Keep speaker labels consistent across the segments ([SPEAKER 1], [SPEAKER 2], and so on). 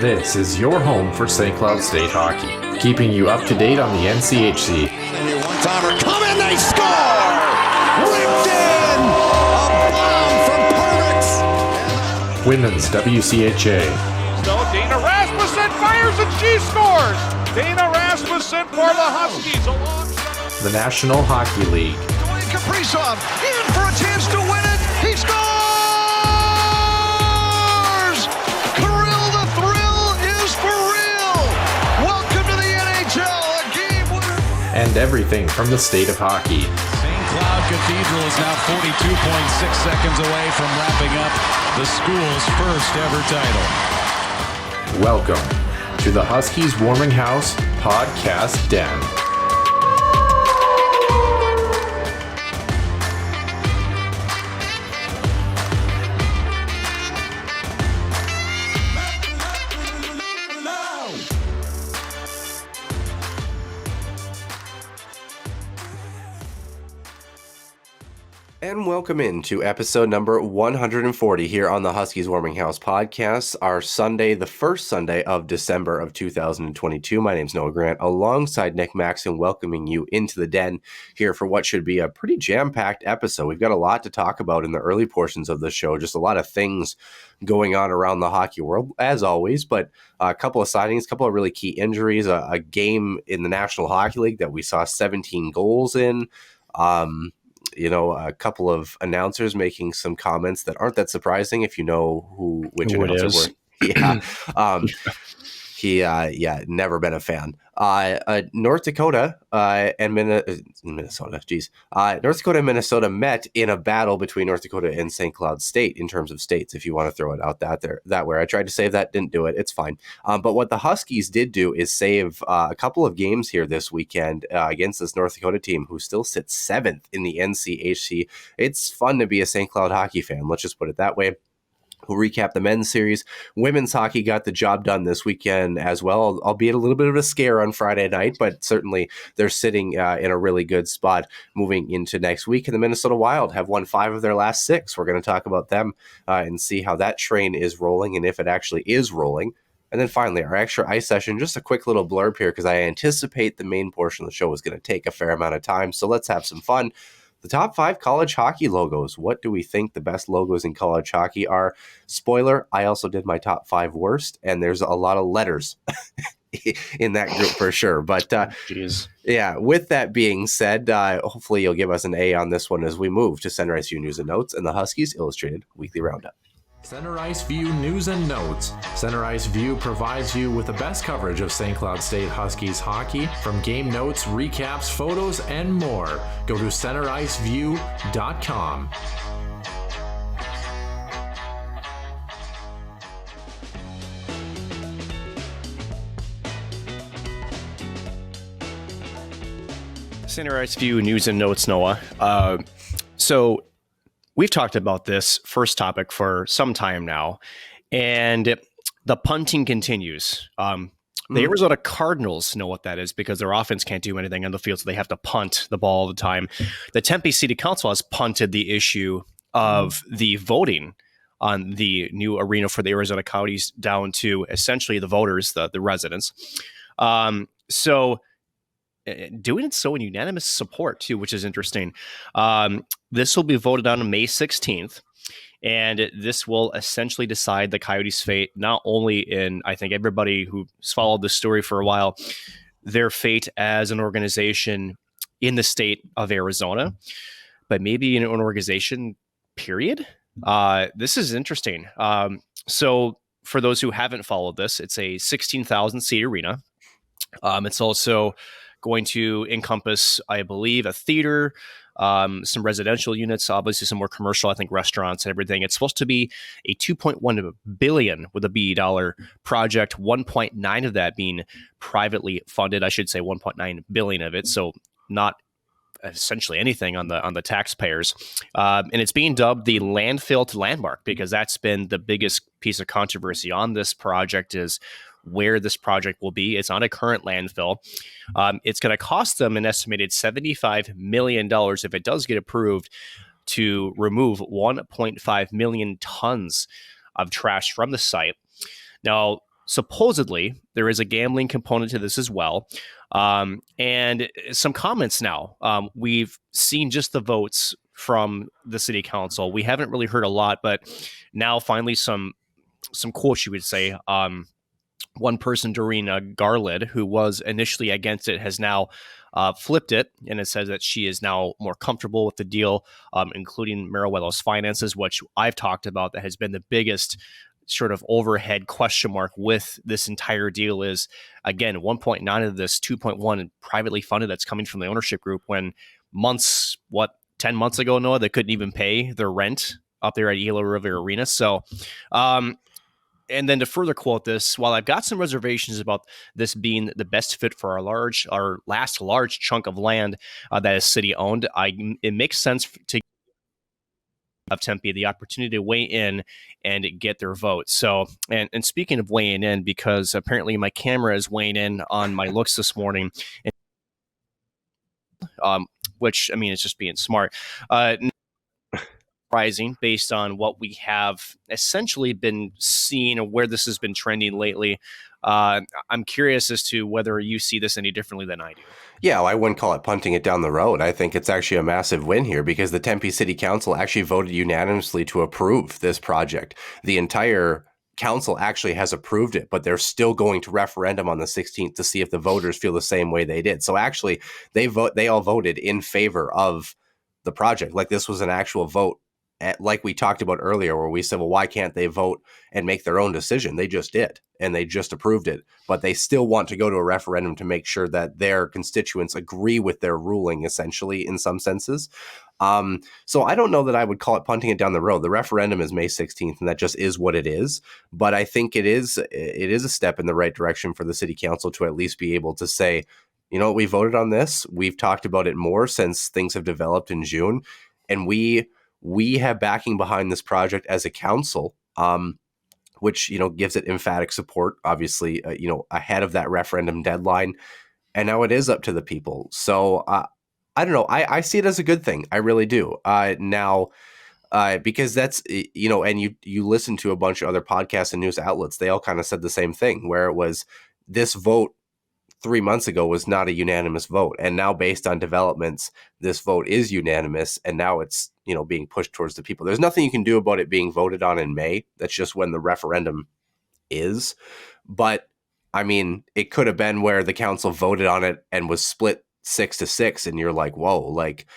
[SPEAKER 1] This is your home for St. Cloud State hockey, keeping you up to date on the NCHC.
[SPEAKER 2] One-timer coming, they score! Ripped in! A bomb from Pervix!
[SPEAKER 1] Women's WCHA.
[SPEAKER 3] So Dana Rasmussen fires and she scores! Dana Rasmussen for the Huskies alongside
[SPEAKER 1] The National Hockey League.
[SPEAKER 2] Dwayne Kaprizov in for a chance to win it! He scores! Kirill, the thrill is for real! Welcome to the NHL, a game winner!
[SPEAKER 1] And everything from the state of hockey.
[SPEAKER 4] St. Cloud Cathedral is now 42.6 seconds away from wrapping up the school's first ever title.
[SPEAKER 1] Welcome to the Huskies Warming House Podcast Den.
[SPEAKER 5] And welcome into episode number 140 here on the Huskies Warming House podcast, our Sunday, the first Sunday of December of 2022. My name's Noah Grant, alongside Nick Maxon, welcoming you into the den here for what should be a pretty jam-packed episode. We've got a lot to talk about in the early portions of the show, just a lot of things going on around the hockey world, as always, but a couple of signings, a couple of really key injuries, a game in the National Hockey League that we saw 17 goals in, a couple of announcers making some comments that aren't that surprising if you know which announcer were. Yeah. Never been a fan. North Dakota and Minnesota. North Dakota and Minnesota met in a battle between North Dakota and St. Cloud State in terms of states, if you want to throw it out that way. I tried to save that, didn't do it. It's fine. But what the Huskies did do is save a couple of games here this weekend against this North Dakota team who still sits 7th in the NCHC. It's fun to be a St. Cloud hockey fan. Let's just put it that way. We'll recap the men's series. Women's hockey got the job done this weekend as well, albeit a little bit of a scare on Friday night, but certainly they're sitting in a really good spot moving into next week. And the Minnesota Wild have won 5 of their last 6. We're going to talk about them and see how that train is rolling and if it actually is rolling. And then finally, our extra ice session, just a quick little blurb here because I anticipate the main portion of the show is going to take a fair amount of time. So let's have some fun. The top 5 college hockey logos. What do we think the best logos in college hockey are? Spoiler, I also did my top 5 worst, and there's a lot of letters in that group for sure. But yeah, with that being said, hopefully you'll give us an A on this one as we move to Center Ice View News and Notes and the Huskies Illustrated Weekly Roundup.
[SPEAKER 1] Center Ice View News and Notes. Center Ice View provides you with the best coverage of St. Cloud State Huskies hockey, from game notes, recaps, photos, and more. Go to centericeview.com.
[SPEAKER 6] Center Ice View News and Notes, Noah. So we've talked about this first topic for some time now, and the punting continues. The Arizona Cardinals know what that is because their offense can't do anything on the field, so they have to punt the ball all the time. The Tempe City Council has punted the issue of the voting on the new arena for the Arizona Counties down to essentially the voters, the residents. Doing it so in unanimous support, too, which is interesting. This will be voted on May 16th, and this will essentially decide the Coyotes' fate, not only in, I think, everybody who's followed this story for a while, their fate as an organization in the state of Arizona, but maybe in an organization, period. This is interesting. So for those who haven't followed this, it's a 16,000-seat arena. It's also going to encompass, I believe, a theater, some residential units, obviously some more commercial, I think restaurants and everything. It's supposed to be a $2.1 billion with a B dollar project, 1.9 of that being privately funded. I should say 1.9 billion of it. So not essentially anything on the taxpayers. And it's being dubbed the landfill to landmark because that's been the biggest piece of controversy on this project is where this project will be. It's on a current landfill. It's going to cost them an estimated $75 million if it does get approved to remove 1.5 million tons of trash from the site. Now, supposedly there is a gambling component to this as well. And some comments now. We've seen just the votes from the city council. We haven't really heard a lot, but now finally some quotes, you would say. One person, Doreen Garland, who was initially against it, has now flipped it, and it says that she is now more comfortable with the deal, including Marijuelo's finances, which I've talked about. That has been the biggest sort of overhead question mark with this entire deal is, again, 1.9 of this 2.1 privately funded that's coming from the ownership group, when 10 months ago, Noah, they couldn't even pay their rent up there at Gila River Arena. So, and then to further quote this, while I've got some reservations about this being the best fit for our last large chunk of land that is city owned, it makes sense to of Tempe the opportunity to weigh in and get their vote. So, and speaking of weighing in, because apparently my camera is weighing in on my looks this morning, which, I mean, it's just being smart. Surprising based on what we have essentially been seeing and where this has been trending lately. I'm curious as to whether you see this any differently than I do.
[SPEAKER 5] Yeah, well, I wouldn't call it punting it down the road. I think it's actually a massive win here because the Tempe City Council actually voted unanimously to approve this project. The entire council actually has approved it, but they're still going to referendum on the 16th to see if the voters feel the same way they did. So actually, they all voted in favor of the project. Like, this was an actual vote, like we talked about earlier, where we said, well, why can't they vote and make their own decision? They just did, and they just approved it. But they still want to go to a referendum to make sure that their constituents agree with their ruling, essentially, in some senses. So I don't know that I would call it punting it down the road. The referendum is May 16th, and that just is what it is. But I think it is a step in the right direction for the city council to at least be able to say, you know, we voted on this. We've talked about it more since things have developed in June, and we have backing behind this project as a council, which, you know, gives it emphatic support, obviously, you know, ahead of that referendum deadline. And now it is up to the people. So I don't know. I see it as a good thing. I really do. Because that's, you know, and you listen to a bunch of other podcasts and news outlets. They all kind of said the same thing, where it was this vote 3 months ago was not a unanimous vote. And now, based on developments, this vote is unanimous. And now it's, you know, being pushed towards the people. There's nothing you can do about it being voted on in May. That's just when the referendum is. But I mean, it could have been where the council voted on it and was split 6-6. And you're like, whoa, like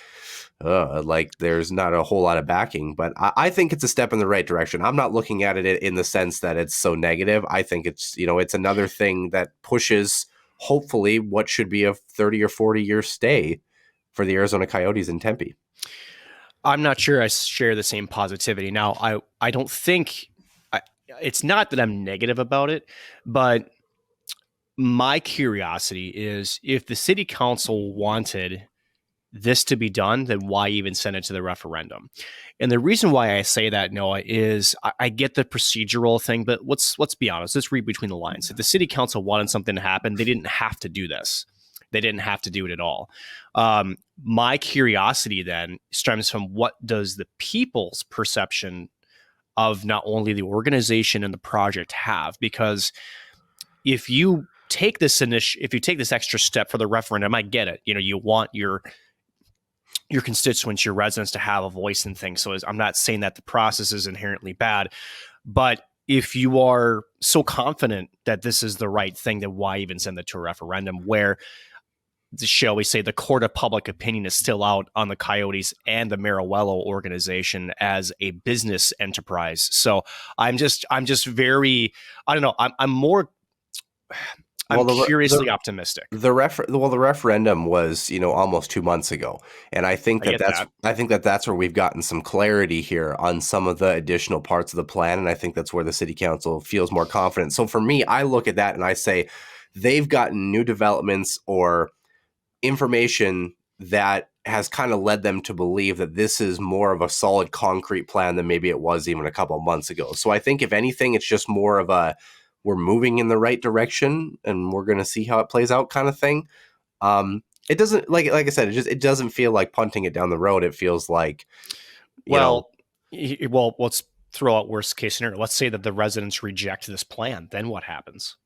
[SPEAKER 5] there's not a whole lot of backing. But I think it's a step in the right direction. I'm not looking at it in the sense that it's so negative. I think it's, you know, it's another thing that pushes, hopefully, what should be a 30 or 40 year stay for the Arizona Coyotes in Tempe.
[SPEAKER 6] I'm not sure I share the same positivity. Now, I don't think it's not that I'm negative about it, but my curiosity is, if the city council wanted this to be done, then why even send it to the referendum? And the reason why I say that, Noah, is I get the procedural thing, but let's be honest. Let's read between the lines. If the city council wanted something to happen, they didn't have to do this. They didn't have to do it at all. My curiosity then stems from, what does the people's perception of not only the organization and the project have? Because if you take this extra step for the referendum, I get it. You know, you want your constituents, your residents, to have a voice in things. So I'm not saying that the process is inherently bad, but if you are so confident that this is the right thing, then why even send it to a referendum where, shall we say, the court of public opinion is still out on the Coyotes and the Marijuelo organization as a business enterprise? So I'm just very, I don't know. I'm curiously optimistic.
[SPEAKER 5] The referendum was, you know, almost 2 months ago, and I think that's where we've gotten some clarity here on some of the additional parts of the plan, and I think that's where the city council feels more confident. So for me, I look at that and I say, they've gotten new developments or information that has kind of led them to believe that this is more of a solid concrete plan than maybe it was even a couple of months ago. So I think, if anything, it's just more of a, we're moving in the right direction and we're going to see how it plays out kind of thing. It doesn't, like I said, it doesn't feel like punting it down the road. It feels like,
[SPEAKER 6] let's throw out worst case scenario. Let's say that the residents reject this plan. Then what happens?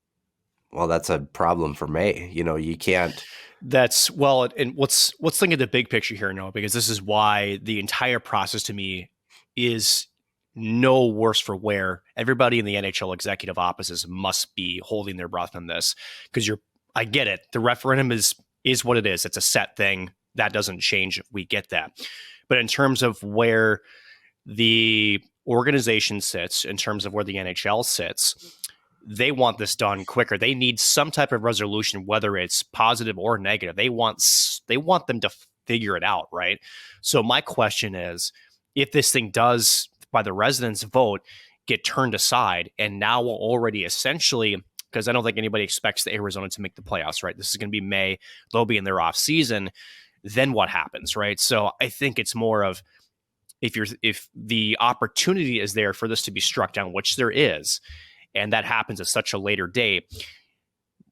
[SPEAKER 5] Well, that's a problem for May. You can't.
[SPEAKER 6] That's well, and let's think of the big picture here, Noah, because this is why the entire process to me is no worse for wear. Everybody in the NHL executive offices must be holding their breath on this, because I get it. The referendum is what it is. It's a set thing. That doesn't change. We get that. But in terms of where the organization sits, in terms of where the NHL sits, they want this done quicker. They need some type of resolution, whether it's positive or negative. They want them to figure it out, right? So my question is, if this thing does, by the residents' vote, get turned aside, and now we'll already essentially, because I don't think anybody expects the Arizona to make the playoffs, right? This is going to be May. They'll be in their off season. Then what happens, right? So I think it's more of, if the opportunity is there for this to be struck down, which there is, and that happens at such a later date,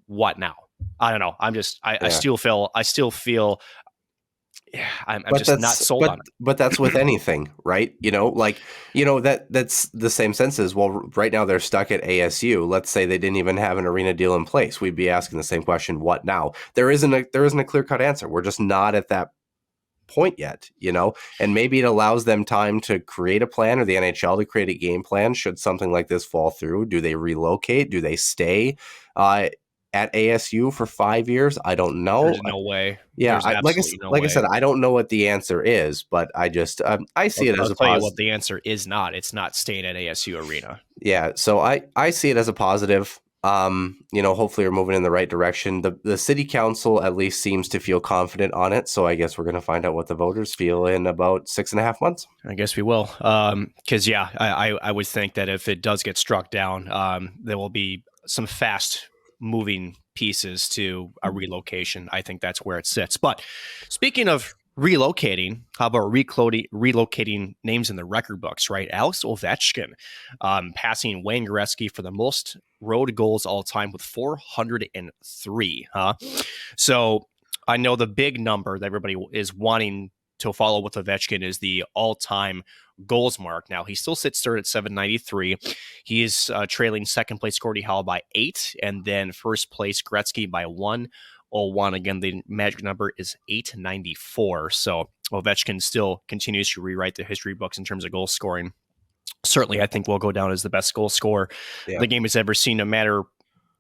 [SPEAKER 6] what now? I don't know. I still feel I'm just not sold on it.
[SPEAKER 5] But that's with anything, right? That's the same sense as, well, right now they're stuck at ASU. Let's say they didn't even have an arena deal in place. We'd be asking the same question, what now? There isn't a clear-cut answer. We're just not at that point yet, and maybe it allows them time to create a plan, or the NHL to create a game plan should something like this fall through. Do they relocate? Do they stay at ASU for 5 years? I don't know.
[SPEAKER 6] There's no way.
[SPEAKER 5] Yeah,
[SPEAKER 6] like
[SPEAKER 5] I said, I don't know what the answer is, but I just I see it as a positive.
[SPEAKER 6] What the answer is not. It's not staying at ASU Arena.
[SPEAKER 5] Yeah, so I see it as a positive. Hopefully we're moving in the right direction. The city council at least seems to feel confident on it, so I guess we're going to find out what the voters feel in about 6.5 months.
[SPEAKER 6] I guess we will, because I would think that if it does get struck down, there will be some fast moving pieces to a relocation. I think that's where it sits. But speaking of relocating, how about relocating names in the record books, right? Alex Ovechkin passing Wayne Gretzky for the most road goals all time with 403. So I know the big number that everybody is wanting to follow with Ovechkin is the all-time goals mark. Now, he still sits third at 793. He is trailing second place Gordie Howe by 8, and then first place Gretzky by 101. Again, the magic number is 894. So Ovechkin still continues to rewrite the history books in terms of goal scoring. Certainly, I think will go down as the best goal scorer the game has ever seen, no matter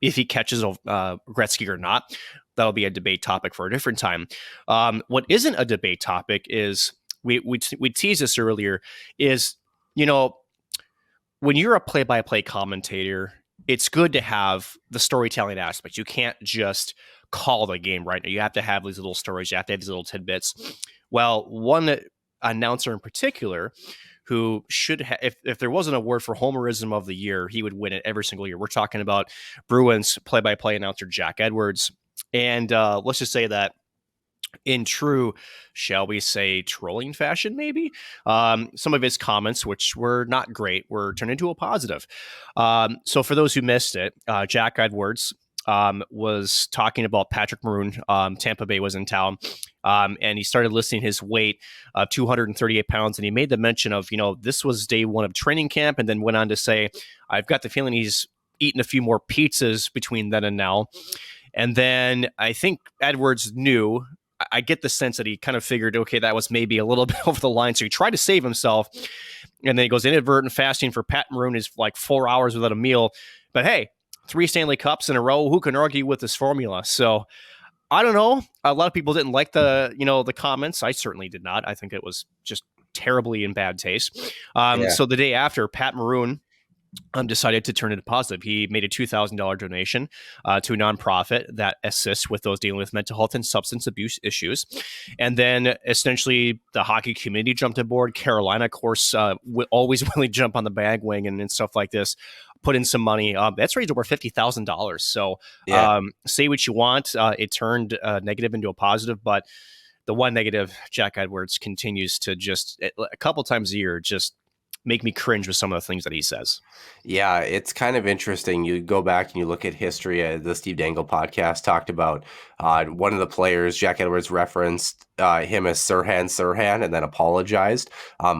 [SPEAKER 6] if he catches Gretzky or not. That'll be a debate topic for a different time. What isn't a debate topic is, we teased this earlier, is, when you're a play-by-play commentator, it's good to have the storytelling aspect. You can't just call the game right now. You have to have these little stories. You have to have these little tidbits. Well, one announcer in particular who should have, if there wasn't a word for homerism of the year, he would win it every single year. We're talking about Bruins play-by-play announcer Jack Edwards. And let's just say that in true, shall we say, trolling fashion, maybe, some of his comments, which were not great, were turned into a positive. So for those who missed it, Jack Edwards was talking about Patrick Maroon. Tampa Bay was in town, and he started listing his weight, 238 pounds, and he made the mention of, this was day one of training camp, and then went on to say, I've got the feeling he's eaten a few more pizzas between then and now. And then I think Edwards knew, I get the sense that he kind of figured, okay, that was maybe a little bit over the line. So he tried to save himself. And then he goes, inadvertent fasting for Pat Maroon is like 4 hours without a meal. But hey, 3 Stanley Cups in a row. Who can argue with this formula? So I don't know. A lot of people didn't like the comments. I certainly did not. I think it was just terribly in bad taste. So the day after, Pat Maroon decided to turn it positive. He made a $2,000 donation to a nonprofit that assists with those dealing with mental health and substance abuse issues. And then essentially the hockey community jumped on board. Carolina, of course, always willing to jump on the bandwagon and stuff like this, put in some money. That's raised over $50,000. So say what you want. It turned negative into a positive, but the one negative, Jack Edwards continues to just a couple times a year, just make me cringe with some of the things that he says.
[SPEAKER 5] Yeah, it's kind of interesting. You go back and you look at history. The Steve Dangle podcast talked about one of the players, Jack Edwards, referenced him as Sirhan, and then apologized.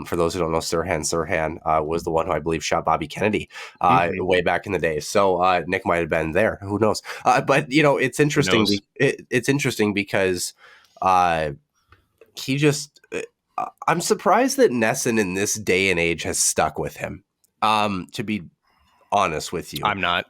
[SPEAKER 5] For those who don't know, Sirhan was the one who I believe shot Bobby Kennedy way back in the day. So Nick might have been there. Who knows? But you know, it's interesting. It's interesting because he just. I'm surprised that Nesson in this day and age has stuck with him. To be honest with you,
[SPEAKER 6] I'm not.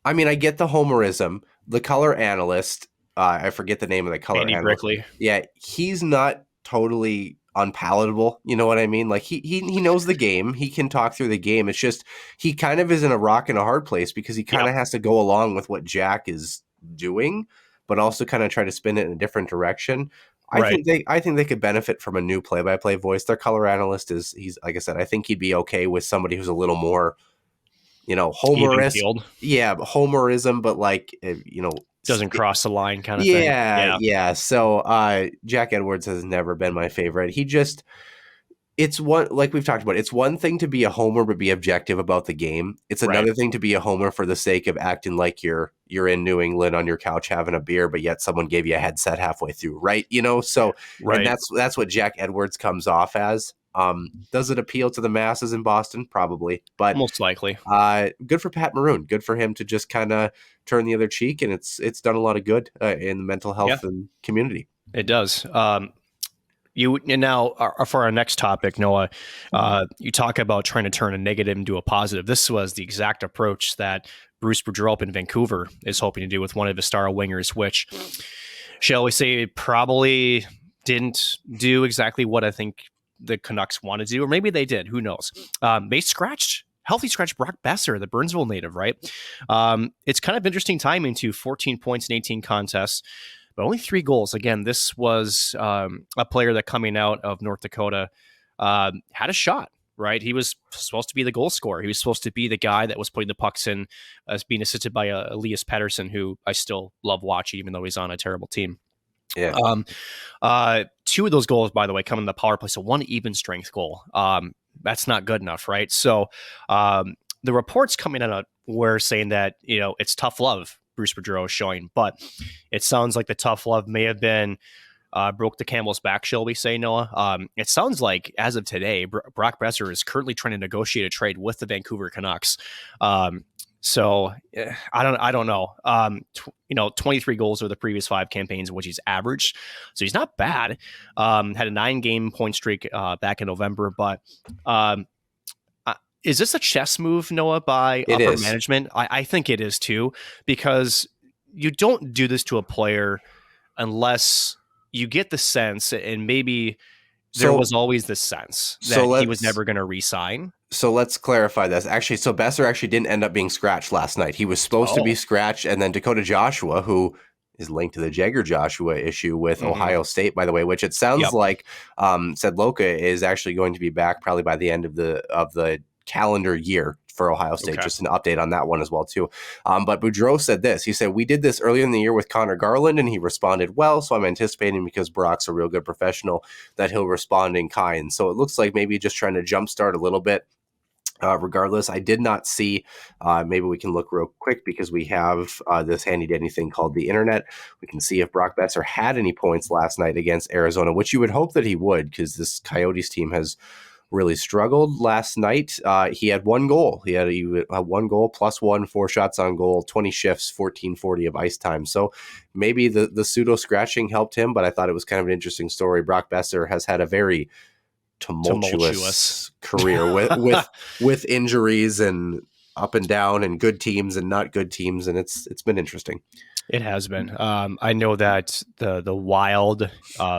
[SPEAKER 5] I mean, I get the homerism. The color analyst, I forget the name of the color
[SPEAKER 6] Andy
[SPEAKER 5] analyst.
[SPEAKER 6] Brickley.
[SPEAKER 5] Yeah, he's not totally unpalatable. You know what I mean? Like he knows the game. He can talk through the game. It's just he kind of is in a rock and a hard place because he kind of has to go along with what Jack is doing, but also kind of try to spin it in a different direction. I think they could benefit from a new play-by-play voice. Their color analyst he's like I said, I think he'd be okay with somebody who's a little more, you know, homerism. Yeah, homerism, but like you know,
[SPEAKER 6] doesn't cross the line kind of thing.
[SPEAKER 5] Yeah. So Jack Edwards has never been my favorite. It's one, like we've talked about, it's one thing to be a homer but be objective about the game. It's another thing to be a homer for the sake of acting like you're in New England on your couch having a beer, but yet someone gave you a headset halfway through, right? You know, so and that's what Jack Edwards comes off as. Does it appeal to the masses in Boston? Probably, but
[SPEAKER 6] most likely.
[SPEAKER 5] Good for Pat Maroon. Good for him to just kind of turn the other cheek, and it's done a lot of good in the mental health and community.
[SPEAKER 6] It does. Now for our next topic, Noah, you talk about trying to turn a negative into a positive. This was the exact approach that Bruce Boudreau up in Vancouver is hoping to do with one of his star wingers, which, shall we say, probably didn't do exactly what I think the Canucks wanted to do, or maybe they did. Who knows? They healthy scratch Brock Besser, the Burnsville native, right? It's kind of interesting timing to 14 points in 18 contests, but only 3 goals. Again, this was a player that coming out of North Dakota had a shot, right? He was supposed to be the goal scorer. He was supposed to be the guy that was putting the pucks in, as being assisted by Elias Pettersson, who I still love watching, even though he's on a terrible team.
[SPEAKER 5] Yeah.
[SPEAKER 6] 2 of those goals, by the way, come in the power play. So 1 even strength goal. That's not good enough, right? So the reports coming out were saying that, you know, it's tough love Bruce Boudreau is showing, but it sounds like the tough love may have been broke the camel's back, shall we say, Noah? It sounds like as of today, Brock Besser is currently trying to negotiate a trade with the Vancouver Canucks. So I don't know. 23 goals over the previous 5 campaigns, which he's averaged. So he's not bad. Had a 9-game point streak back in November, but is this a chess move, Noah, by upper management? I think it is too, because you don't do this to a player unless you get the sense, and maybe there was always this sense that he was never going to re-sign.
[SPEAKER 5] So let's clarify this. Actually, so Besser actually didn't end up being scratched last night. He was supposed to be scratched, and then Dakota Joshua, who is linked to the Jagger Joshua issue with Ohio State, by the way, which it sounds like said Loka is actually going to be back probably by the end of the calendar year for Ohio State. Okay. Just an update on that one as well too. But Boudreau said this. He said, "We did this earlier in the year with Connor Garland, and he responded well. So I'm anticipating, because Brock's a real good professional, that he'll respond in kind." So it looks like maybe just trying to jumpstart a little bit. Regardless, I did not see, maybe we can look real quick because we have this handy dandy thing called the internet. We can see if Brock Besser had any points last night against Arizona, which you would hope that he would, because this Coyotes team has really struggled. Last night, he had 1 goal. He had 1 goal plus 1, 4 shots on goal, 20 shifts, 1440 of ice time. So maybe the pseudo scratching helped him, but I thought it was kind of an interesting story. Brock Besser has had a very tumultuous career with injuries and up and down and good teams and not good teams, and it's been interesting.
[SPEAKER 6] It has been. I know that the Wild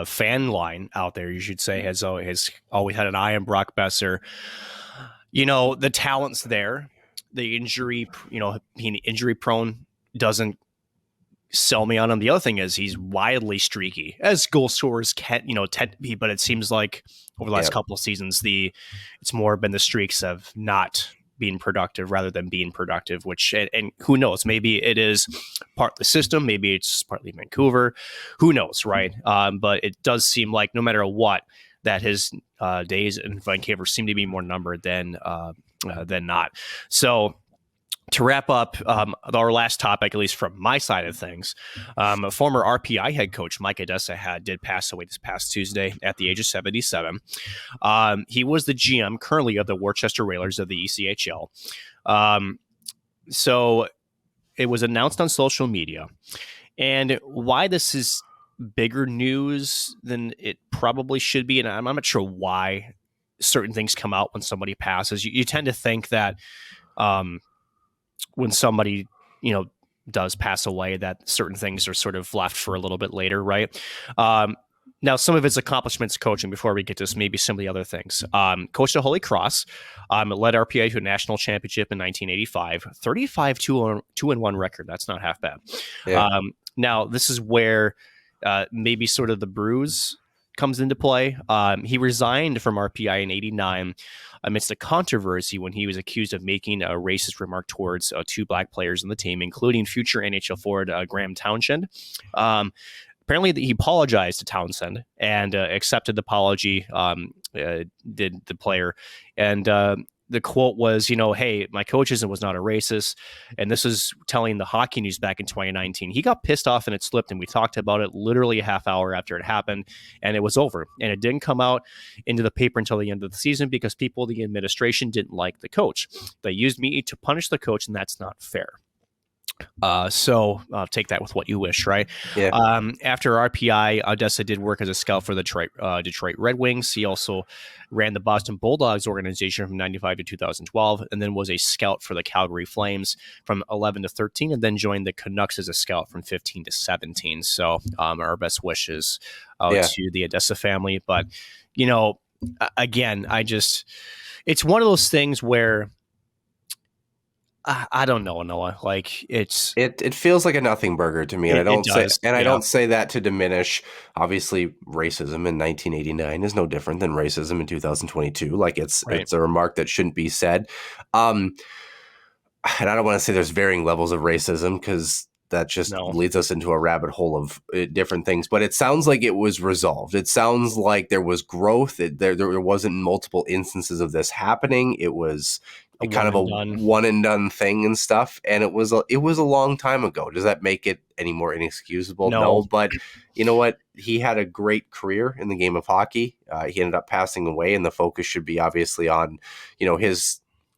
[SPEAKER 6] fan line out there, you should say, has always had an eye on Brock Besser. You know, the talent's there. The injury, being injury prone doesn't sell me on him. The other thing is he's wildly streaky, as goal scorers tend to be, but it seems like over the last couple of seasons, it's more been the streaks of not being productive rather than being productive, which, and who knows, maybe it is part of the system, maybe it's partly Vancouver, who knows, right? But it does seem like no matter what, that his days in Vancouver seem to be more numbered than not. So to wrap up our last topic, at least from my side of things, a former RPI head coach, Mike Odessa, did pass away this past Tuesday at the age of 77. He was the GM currently of the Worcester Railers of the ECHL. So it was announced on social media. And why this is bigger news than it probably should be, and I'm not sure why certain things come out when somebody passes. You tend to think that when somebody, does pass away, that certain things are sort of left for a little bit later, right? Now, some of his accomplishments coaching, before we get to this, maybe some of the other things. Coached at Holy Cross, led RPA to a national championship in 1985, 35-2-1 record. That's not half bad.
[SPEAKER 5] Yeah.
[SPEAKER 6] Now, this is where maybe sort of the bruise comes into play. He resigned from RPI in 89 amidst a controversy when he was accused of making a racist remark towards two black players in the team, including future NHL forward Graham Townsend. Apparently, he apologized to Townsend and accepted the apology, did the player. And the quote was, hey, my coach was not a racist. And this is telling the Hockey News back in 2019. He got pissed off and it slipped, and we talked about it literally a half hour after it happened, and it was over. And it didn't come out into the paper until the end of the season because people in the administration didn't like the coach. They used me to punish the coach, and that's not fair. So take that with what you wish, right?
[SPEAKER 5] Yeah.
[SPEAKER 6] After RPI, Odessa did work as a scout for the Detroit Red Wings. He also ran the Boston Bulldogs organization from 95 to 2012, and then was a scout for the Calgary Flames from 11 to 13, and then joined the Canucks as a scout from 15 to 17. So our best wishes to the Odessa family. But, again, it's one of those things where I don't know, Noah. Like
[SPEAKER 5] it feels like a nothing burger to me, and I don't say that to diminish. Obviously, racism in 1989 is no different than racism in 2022. Like it's a remark that shouldn't be said. And I don't want to say there's varying levels of racism because that just leads us into a rabbit hole of different things. But it sounds like it was resolved. It sounds like there was growth. There wasn't multiple instances of this happening. It was kind of a one and done thing and stuff. And it was a long time ago. Does that make it any more inexcusable? No. But you know what? He had a great career in the game of hockey. He ended up passing away, and the focus should be obviously on,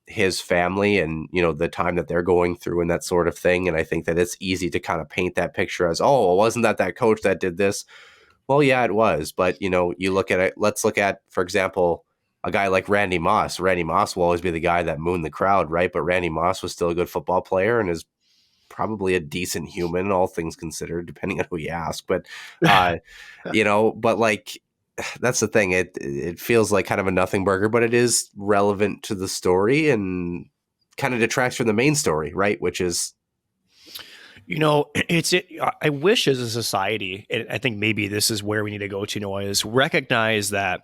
[SPEAKER 5] his family and, the time that they're going through and that sort of thing. And I think that it's easy to kind of paint that picture as, oh, wasn't that coach that did this? Well, yeah, it was. But, you look at it, let's look at, for example, a guy like Randy Moss. Randy Moss will always be the guy that mooned the crowd, right? But Randy Moss was still a good football player and is probably a decent human, all things considered, depending on who you ask. But, but like, that's the thing. It feels like kind of a nothing burger, but it is relevant to the story and kind of detracts from the main story, right? Which is,
[SPEAKER 6] I wish as a society, and I think maybe this is where we need to go to, Noah, is recognize that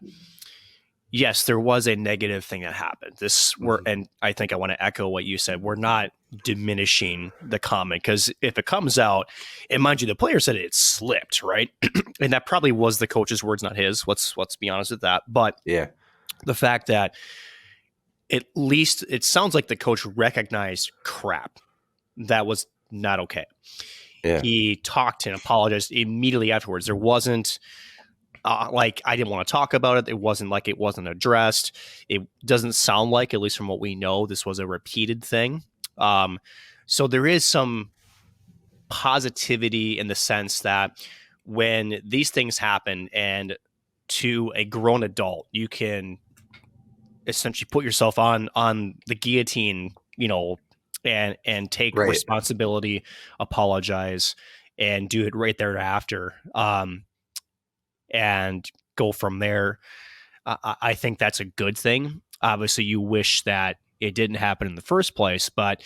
[SPEAKER 6] yes, there was a negative thing that happened. And I think I want to echo what you said. We're not diminishing the comment, because if it comes out, and mind you, the player said it slipped, right? And that probably was the coach's words, not his. Let's be honest with that. But
[SPEAKER 5] yeah,
[SPEAKER 6] the fact that at least it sounds like the coach recognized crap. That was not okay.
[SPEAKER 5] Yeah.
[SPEAKER 6] He talked and apologized immediately afterwards. There wasn't like, I didn't want to talk about it. It wasn't like it wasn't addressed. It doesn't sound like, at least from what we know, this was a repeated thing. So there is some positivity in the sense that when these things happen, and to a grown adult, you can essentially put yourself on the guillotine, and take responsibility, apologize, and do it right thereafter. And go from there. I think that's a good thing. Obviously, you wish that it didn't happen in the first place, but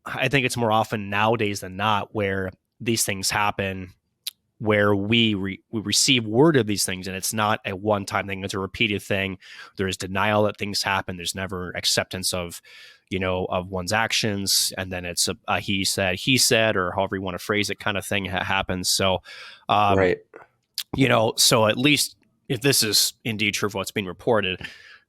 [SPEAKER 6] I think it's more often nowadays than not where these things happen, where we receive word of these things, and it's not a one-time thing; it's a repeated thing. There is denial that things happen. There's never acceptance of one's actions, and then it's a he said, or however you want to phrase it, kind of thing happens. So,
[SPEAKER 5] right.
[SPEAKER 6] So at least if this is indeed true of what's being reported,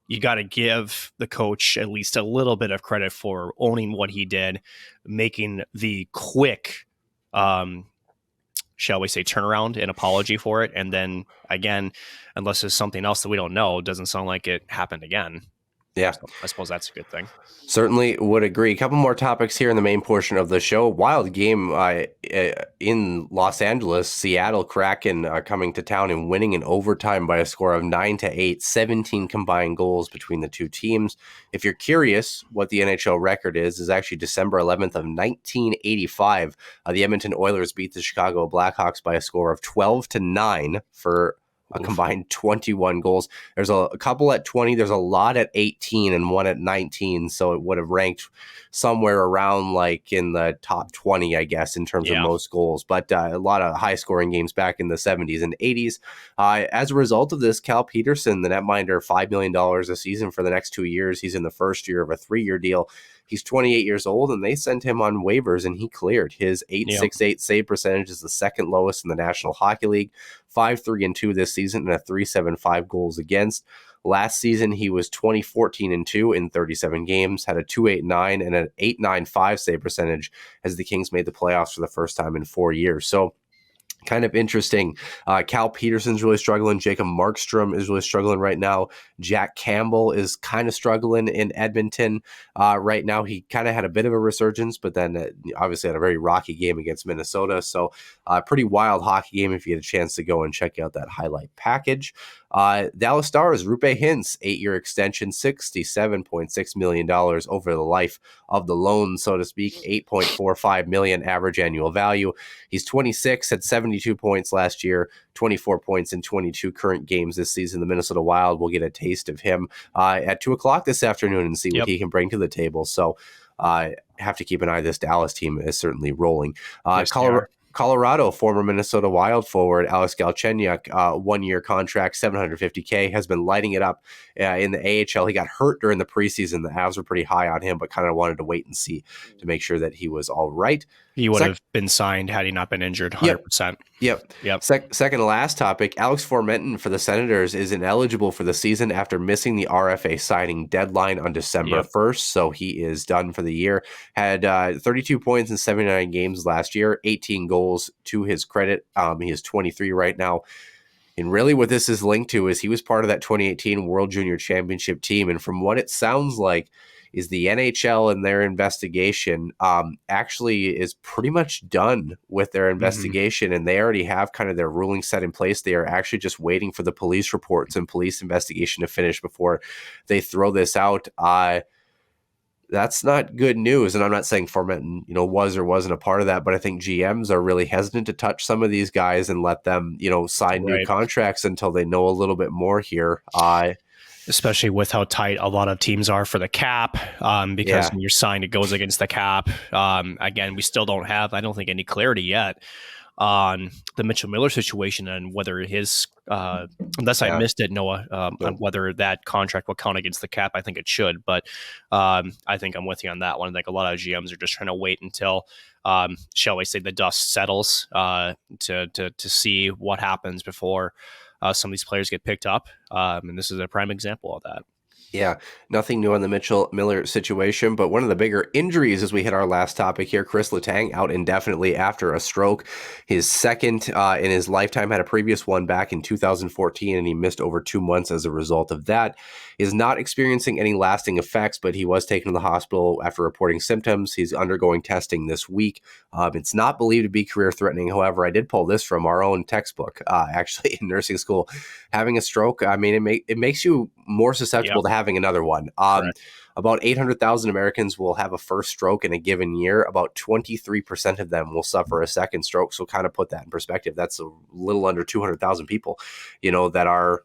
[SPEAKER 6] you got to give the coach at least a little bit of credit for owning what he did, making the quick, shall we say, turnaround and apology for it. And then again, unless there's something else that we don't know, it doesn't sound like it happened again.
[SPEAKER 5] Yeah.
[SPEAKER 6] So I suppose that's a good thing.
[SPEAKER 5] Certainly would agree. A couple more topics here in the main portion of the show. Wild game in Los Angeles. Seattle Kraken coming to town and winning in overtime by a score of 9-8, 17 combined goals between the two teams. If you're curious what the NHL record is actually December 11th of 1985. The Edmonton Oilers beat the Chicago Blackhawks by a score of 12-9 for a combined 21 goals. There's a couple at 20. There's a lot at 18 and one at 19. So it would have ranked somewhere around like in the top 20, I guess, in terms of most goals. But a lot of high scoring games back in the 70s and 80s. As a result of this, Cal Peterson, the netminder, $5 million a season for the next 2 years. He's in the first year of a 3-year deal. He's 28 years old, and they sent him on waivers, and he cleared. His .868 save percentage is the second lowest in the National Hockey League, 5-3-2 this season, and a .375 goals against. Last season, he was 20-14-2 in 37 games, had a .289 and an .895 save percentage as the Kings made the playoffs for the first time in 4 years. So, kind of interesting. Cal Peterson's really struggling. Jacob Markstrom is really struggling right now. Jack Campbell is kind of struggling in Edmonton right now. He kind of had a bit of a resurgence, but then obviously had a very rocky game against Minnesota. So pretty wild hockey game if you get a chance to go and check out that highlight package. Dallas Stars, Rupe Hintz, 8-year extension, $67.6 million over the life of the loan, so to speak, $8.45 million average annual value. He's 26, had 72 points last year, 24 points in 22 current games this season. The Minnesota Wild will get a taste of him at 2 o'clock this afternoon and see what he can bring to the table. So have to keep an eye. This Dallas team is certainly rolling.
[SPEAKER 6] Yes,
[SPEAKER 5] Colorado, former Minnesota Wild forward Alex Galchenyuk, 1-year contract, $750K, has been lighting it up in the AHL. He got hurt during the preseason. The Avs were pretty high on him, but kind of wanted to wait and see to make sure that he was all right.
[SPEAKER 6] He would have been signed had he not been injured, 100%.
[SPEAKER 5] Yep. Second to last topic, Alex Formenton for the Senators is ineligible for the season after missing the RFA signing deadline on December 1st, so he is done for the year. Had 32 points in 79 games last year, 18 goals to his credit. He is 23 right now. And really what this is linked to is he was part of that 2018 World Junior Championship team, and from what it sounds like, is the NHL and their investigation actually is pretty much done with their investigation, and they already have kind of their ruling set in place. They are actually just waiting for the police reports and police investigation to finish before they throw this out. That's not good news, and I'm not saying Formenton, was or wasn't a part of that, but I think GMs are really hesitant to touch some of these guys and let them, sign new contracts until they know a little bit more here.
[SPEAKER 6] Especially with how tight a lot of teams are for the cap, because when you're signed, it goes against the cap. Again, we still don't have, I don't think, any clarity yet on the Mitchell Miller situation and whether his, unless I missed it, Noah, on whether that contract will count against the cap. I think it should, but I think I'm with you on that one. I think a lot of GMs are just trying to wait until, shall we say, the dust settles to see what happens before some of these players get picked up. And this is a prime example of that.
[SPEAKER 5] Yeah, nothing new on the Mitchell Miller situation, but one of the bigger injuries as we hit our last topic here, Chris Letang out indefinitely after a stroke. His second in his lifetime, had a previous one back in 2014, and he missed over 2 months as a result of that. Is not experiencing any lasting effects, but he was taken to the hospital after reporting symptoms. He's undergoing testing this week. It's not believed to be career-threatening. However, I did pull this from our own textbook, actually, in nursing school. Having a stroke, I mean, it makes you more susceptible to having another one. About 800,000 Americans will have a first stroke in a given year. About 23% of them will suffer a second stroke. So kind of put that in perspective. That's a little under 200,000 people, that are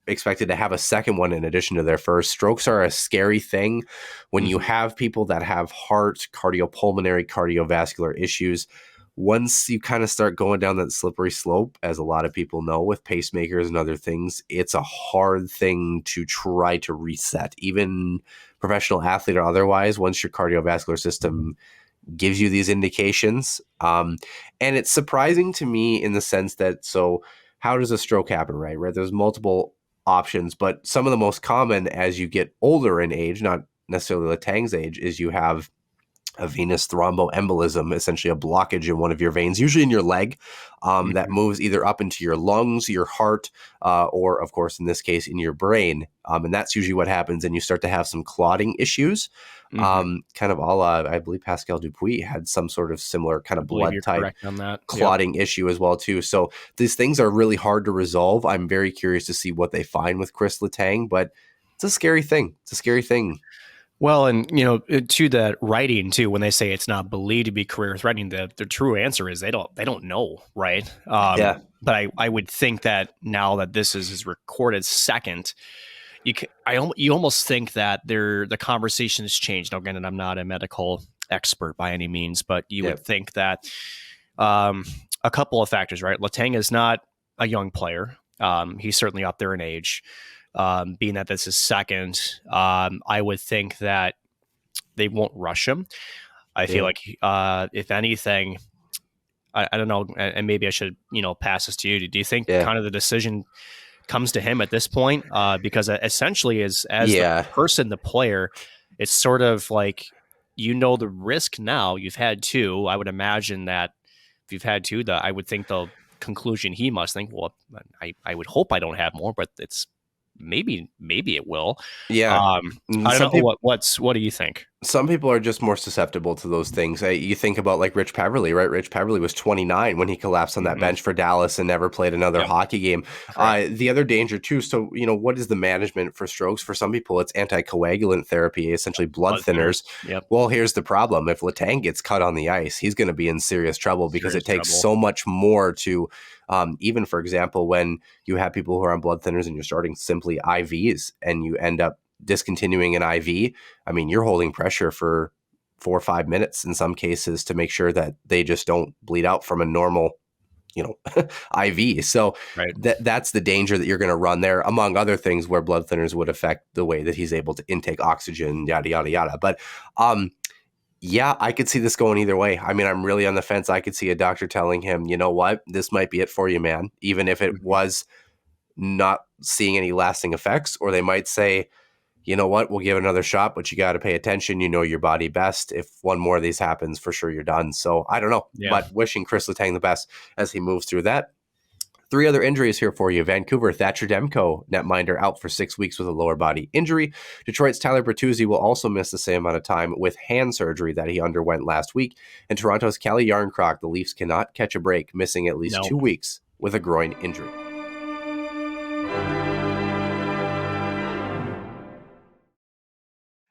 [SPEAKER 5] expected to have a second one in addition to their first. Strokes are a scary thing when you have people that have heart, cardiopulmonary, cardiovascular issues. Once you kind of start going down that slippery slope, as a lot of people know with pacemakers and other things, it's a hard thing to try to reset, even professional athlete or otherwise, once your cardiovascular system gives you these indications. And it's surprising to me in the sense that, how does a stroke happen, right? There's multiple options, but some of the most common as you get older in age, not necessarily Letang's age, is you have a venous thromboembolism, essentially a blockage in one of your veins, usually in your leg, that moves either up into your lungs, your heart, or, of course, in this case, in your brain. And that's usually what happens. And you start to have some clotting issues, kind of a la, I believe Pascal Dupuis had some sort of similar kind of blood type
[SPEAKER 6] on that.
[SPEAKER 5] clotting issue as well, too. So these things are really hard to resolve. I'm very curious to see what they find with Chris Letang, but it's a scary thing. It's a scary thing.
[SPEAKER 6] Well, and to that writing too, when they say it's not believed to be career-threatening, the true answer is they don't know, right?
[SPEAKER 5] Yeah.
[SPEAKER 6] But I would think that now that this is his recorded second, you almost think that the conversation has changed. Now, again, and I'm not a medical expert by any means, but you would think that a couple of factors, right? Letang is not a young player. He's certainly up there in age. Being that this is second, I would think that they won't rush him. I feel like, if anything, I don't know, and maybe I should, pass this to you. Do you think kind of the decision comes to him at this point? Because essentially, as the person, the player, it's sort of like, the risk now. You've had two. I would imagine that if you've had two, I would think the conclusion he must think, well, I would hope I don't have more, but it's maybe it will.
[SPEAKER 5] Yeah.
[SPEAKER 6] I don't know. What do you think?
[SPEAKER 5] Some people are just more susceptible to those things. You think about like Rich Peverly, right? Rich Peverly was 29 when he collapsed on that bench for Dallas and never played another hockey game. The other danger too. So, what is the management for strokes? For some people, it's anticoagulant therapy, essentially blood thinners.
[SPEAKER 6] Yep.
[SPEAKER 5] Well, here's the problem. If Letang gets cut on the ice, he's going to be in serious trouble because it takes so much more to, even for example, when you have people who are on blood thinners and you're starting simply IVs and you end up discontinuing an IV, I mean, you're holding pressure for 4 or 5 minutes in some cases to make sure that they just don't bleed out from a normal, IV. So that's the danger that you're going to run there, among other things where blood thinners would affect the way that he's able to intake oxygen, yada, yada, yada. But I could see this going either way. I mean, I'm really on the fence. I could see a doctor telling him, you know what, this might be it for you, man, even if it was not seeing any lasting effects. Or they might say, you know what, we'll give it another shot, but you got to pay attention. You know your body best. If one more of these happens, for sure you're done. So I don't know, but wishing Chris Letang the best as he moves through that. 3 other injuries here for you. Vancouver, Thatcher Demko, netminder, out for 6 weeks with a lower body injury. Detroit's Tyler Bertuzzi will also miss the same amount of time with hand surgery that he underwent last week. And Toronto's Calle Jarnkrok, the Leafs cannot catch a break, missing at least 2 weeks with a groin injury.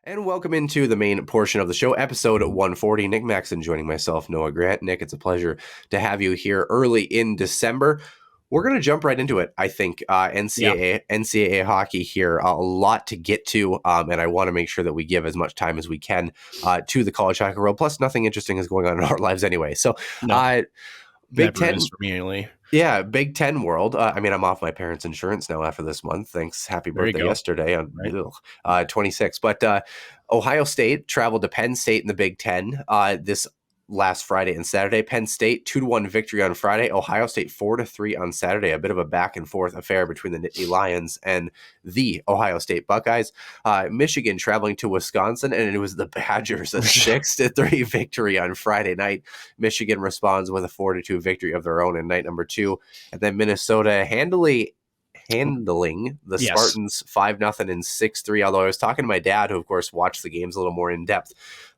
[SPEAKER 5] And welcome into the main portion of the show, episode 140. Nick Maxon joining myself, Noah Grant. Nick, it's a pleasure to have you here early in December. We're going to jump right into it, I think. NCAA hockey here, a lot to get to, and I want to make sure that we give as much time as we can to the college hockey world. Plus, nothing interesting is going on in our lives anyway. So, Big Ten
[SPEAKER 6] for me, anyway.
[SPEAKER 5] Yeah, Big Ten world. I mean, I'm off my parents' insurance now after this month. Thanks. Happy birthday yesterday on 26. But Ohio State traveled to Penn State in the Big Ten this last Friday and Saturday. Penn State 2-1 victory on Friday. Ohio State 4-3 on Saturday. A bit of a back and forth affair between the Nittany Lions and the Ohio State Buckeyes. Michigan traveling to Wisconsin, and it was the Badgers, a 6-3 victory on Friday night. Michigan responds with a 4-2 victory of their own in night number 2, and then Minnesota handling the Spartans 5-0 and 6-3. Although I was talking to my dad, who of course watched the games a little more in depth,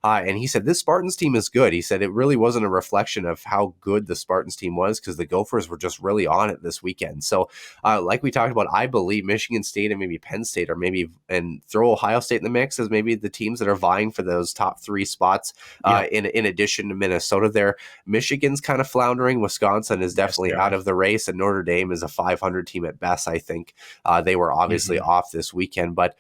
[SPEAKER 5] and he said this Spartans team is good. He said it really wasn't a reflection of how good the Spartans team was, because the Gophers were just really on it this weekend. So like we talked about, I believe Michigan State and maybe Penn State, or maybe, and throw Ohio State in the mix as maybe the teams that are vying for those top 3 spots in addition to Minnesota there. Michigan's kind of floundering. Wisconsin is definitely out of the race, and Notre Dame is a 500 team at best, I think. They were obviously off this weekend, but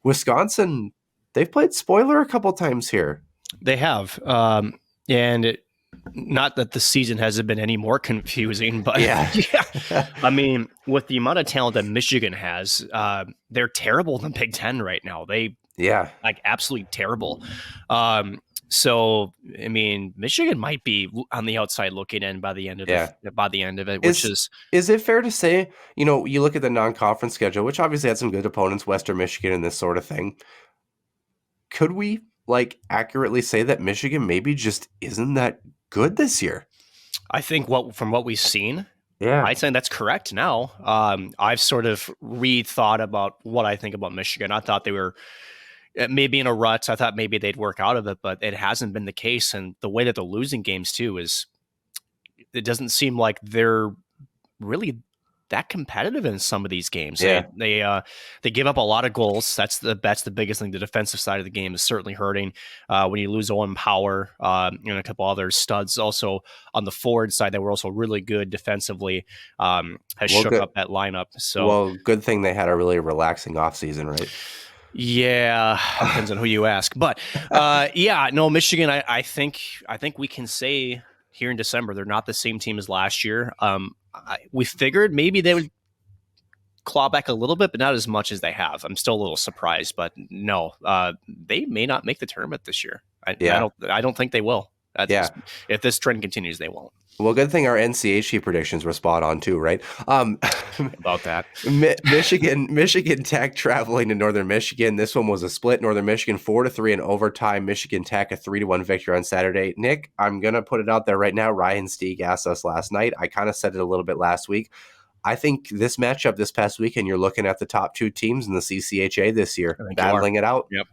[SPEAKER 5] Wisconsin, they've played spoiler a couple times here.
[SPEAKER 6] They have. And not that the season hasn't been any more confusing, but I mean, with the amount of talent that Michigan has, they're terrible in the Big Ten right now. Like absolutely terrible. So, I mean, Michigan might be on the outside looking in by the end of it, which
[SPEAKER 5] is it fair to say, you look at the non-conference schedule, which obviously had some good opponents, Western Michigan and this sort of thing. Could we accurately say that Michigan maybe just isn't that good this year?
[SPEAKER 6] I think from what we've seen,
[SPEAKER 5] yeah,
[SPEAKER 6] I'd say that's correct now. I've sort of rethought about what I think about Michigan. I thought they were maybe in a rut. I thought maybe they'd work out of it, but it hasn't been the case. And the way that they're losing games too is it doesn't seem like they're really that competitive in some of these games.
[SPEAKER 5] Yeah.
[SPEAKER 6] They give up a lot of goals. That's the biggest thing. The defensive side of the game is certainly hurting. When you lose Owen Power, and a couple other studs also on the forward side that were also really good defensively, shook up that lineup. So
[SPEAKER 5] good thing they had a really relaxing offseason, right?
[SPEAKER 6] Yeah, depends on who you ask. But Michigan, I think we can say here in December they're not the same team as last year. We figured maybe they would claw back a little bit, but not as much as they have. I'm still a little surprised, but no, they may not make the tournament this year. I don't think they will. If this trend continues, they won't.
[SPEAKER 5] Well, good thing our NCHC predictions were spot on too, right?
[SPEAKER 6] About that.
[SPEAKER 5] Michigan Tech traveling to Northern Michigan. This one was a split. Northern Michigan 4-3 in overtime. Michigan Tech a 3-1 victory on Saturday. Nick, I'm gonna put it out there right now. Ryan Stieg asked us last night. I kind of said it a little bit last week. I think this matchup this past weekend, you're looking at the top two teams in the CCHA this year, battling it out.
[SPEAKER 6] Yep,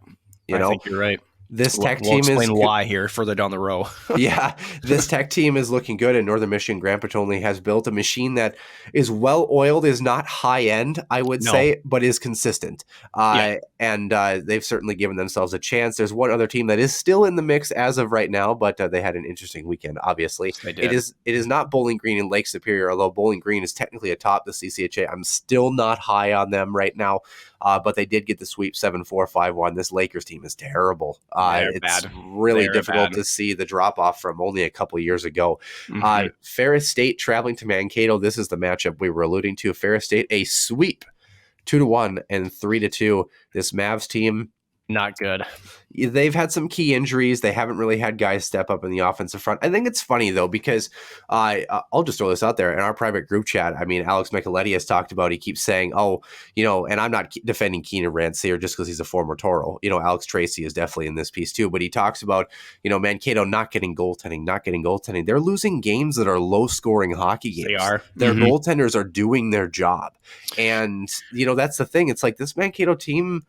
[SPEAKER 6] I think you're right.
[SPEAKER 5] This Tech
[SPEAKER 6] we'll
[SPEAKER 5] team
[SPEAKER 6] explain why here further down the row.
[SPEAKER 5] Yeah, this Tech team is looking good, and Northern Michigan Grant Petone has built a machine that is well oiled, is not high end, I would say, but is consistent. And they've certainly given themselves a chance. There's one other team that is still in the mix as of right now, but they had an interesting weekend. Obviously, it is not Bowling Green and Lake Superior, although Bowling Green is technically atop the CCHA. I'm still not high on them right now. But they did get the sweep 7-4, 5-1. This Lakers team is terrible. It's
[SPEAKER 6] bad.
[SPEAKER 5] Really difficult to see the drop off from only a couple years ago. Mm-hmm. Ferris State traveling to Mankato. This is the matchup we were alluding to. Ferris State, a sweep 2-1 and 3-2. This Mavs team,
[SPEAKER 6] not good.
[SPEAKER 5] They've had some key injuries. They haven't really had guys step up in the offensive front. I think it's funny, though, because I'll just throw this out there. In our private group chat, I mean, Alex Micheletti has talked about, he keeps saying, and I'm not defending Keenan Rancier just because he's a former Toro. Alex Tracy is definitely in this piece, too. But he talks about, Mankato not getting goaltending. They're losing games that are low-scoring hockey games.
[SPEAKER 6] They are.
[SPEAKER 5] Their goaltenders are doing their job. And, that's the thing. It's like this Mankato team,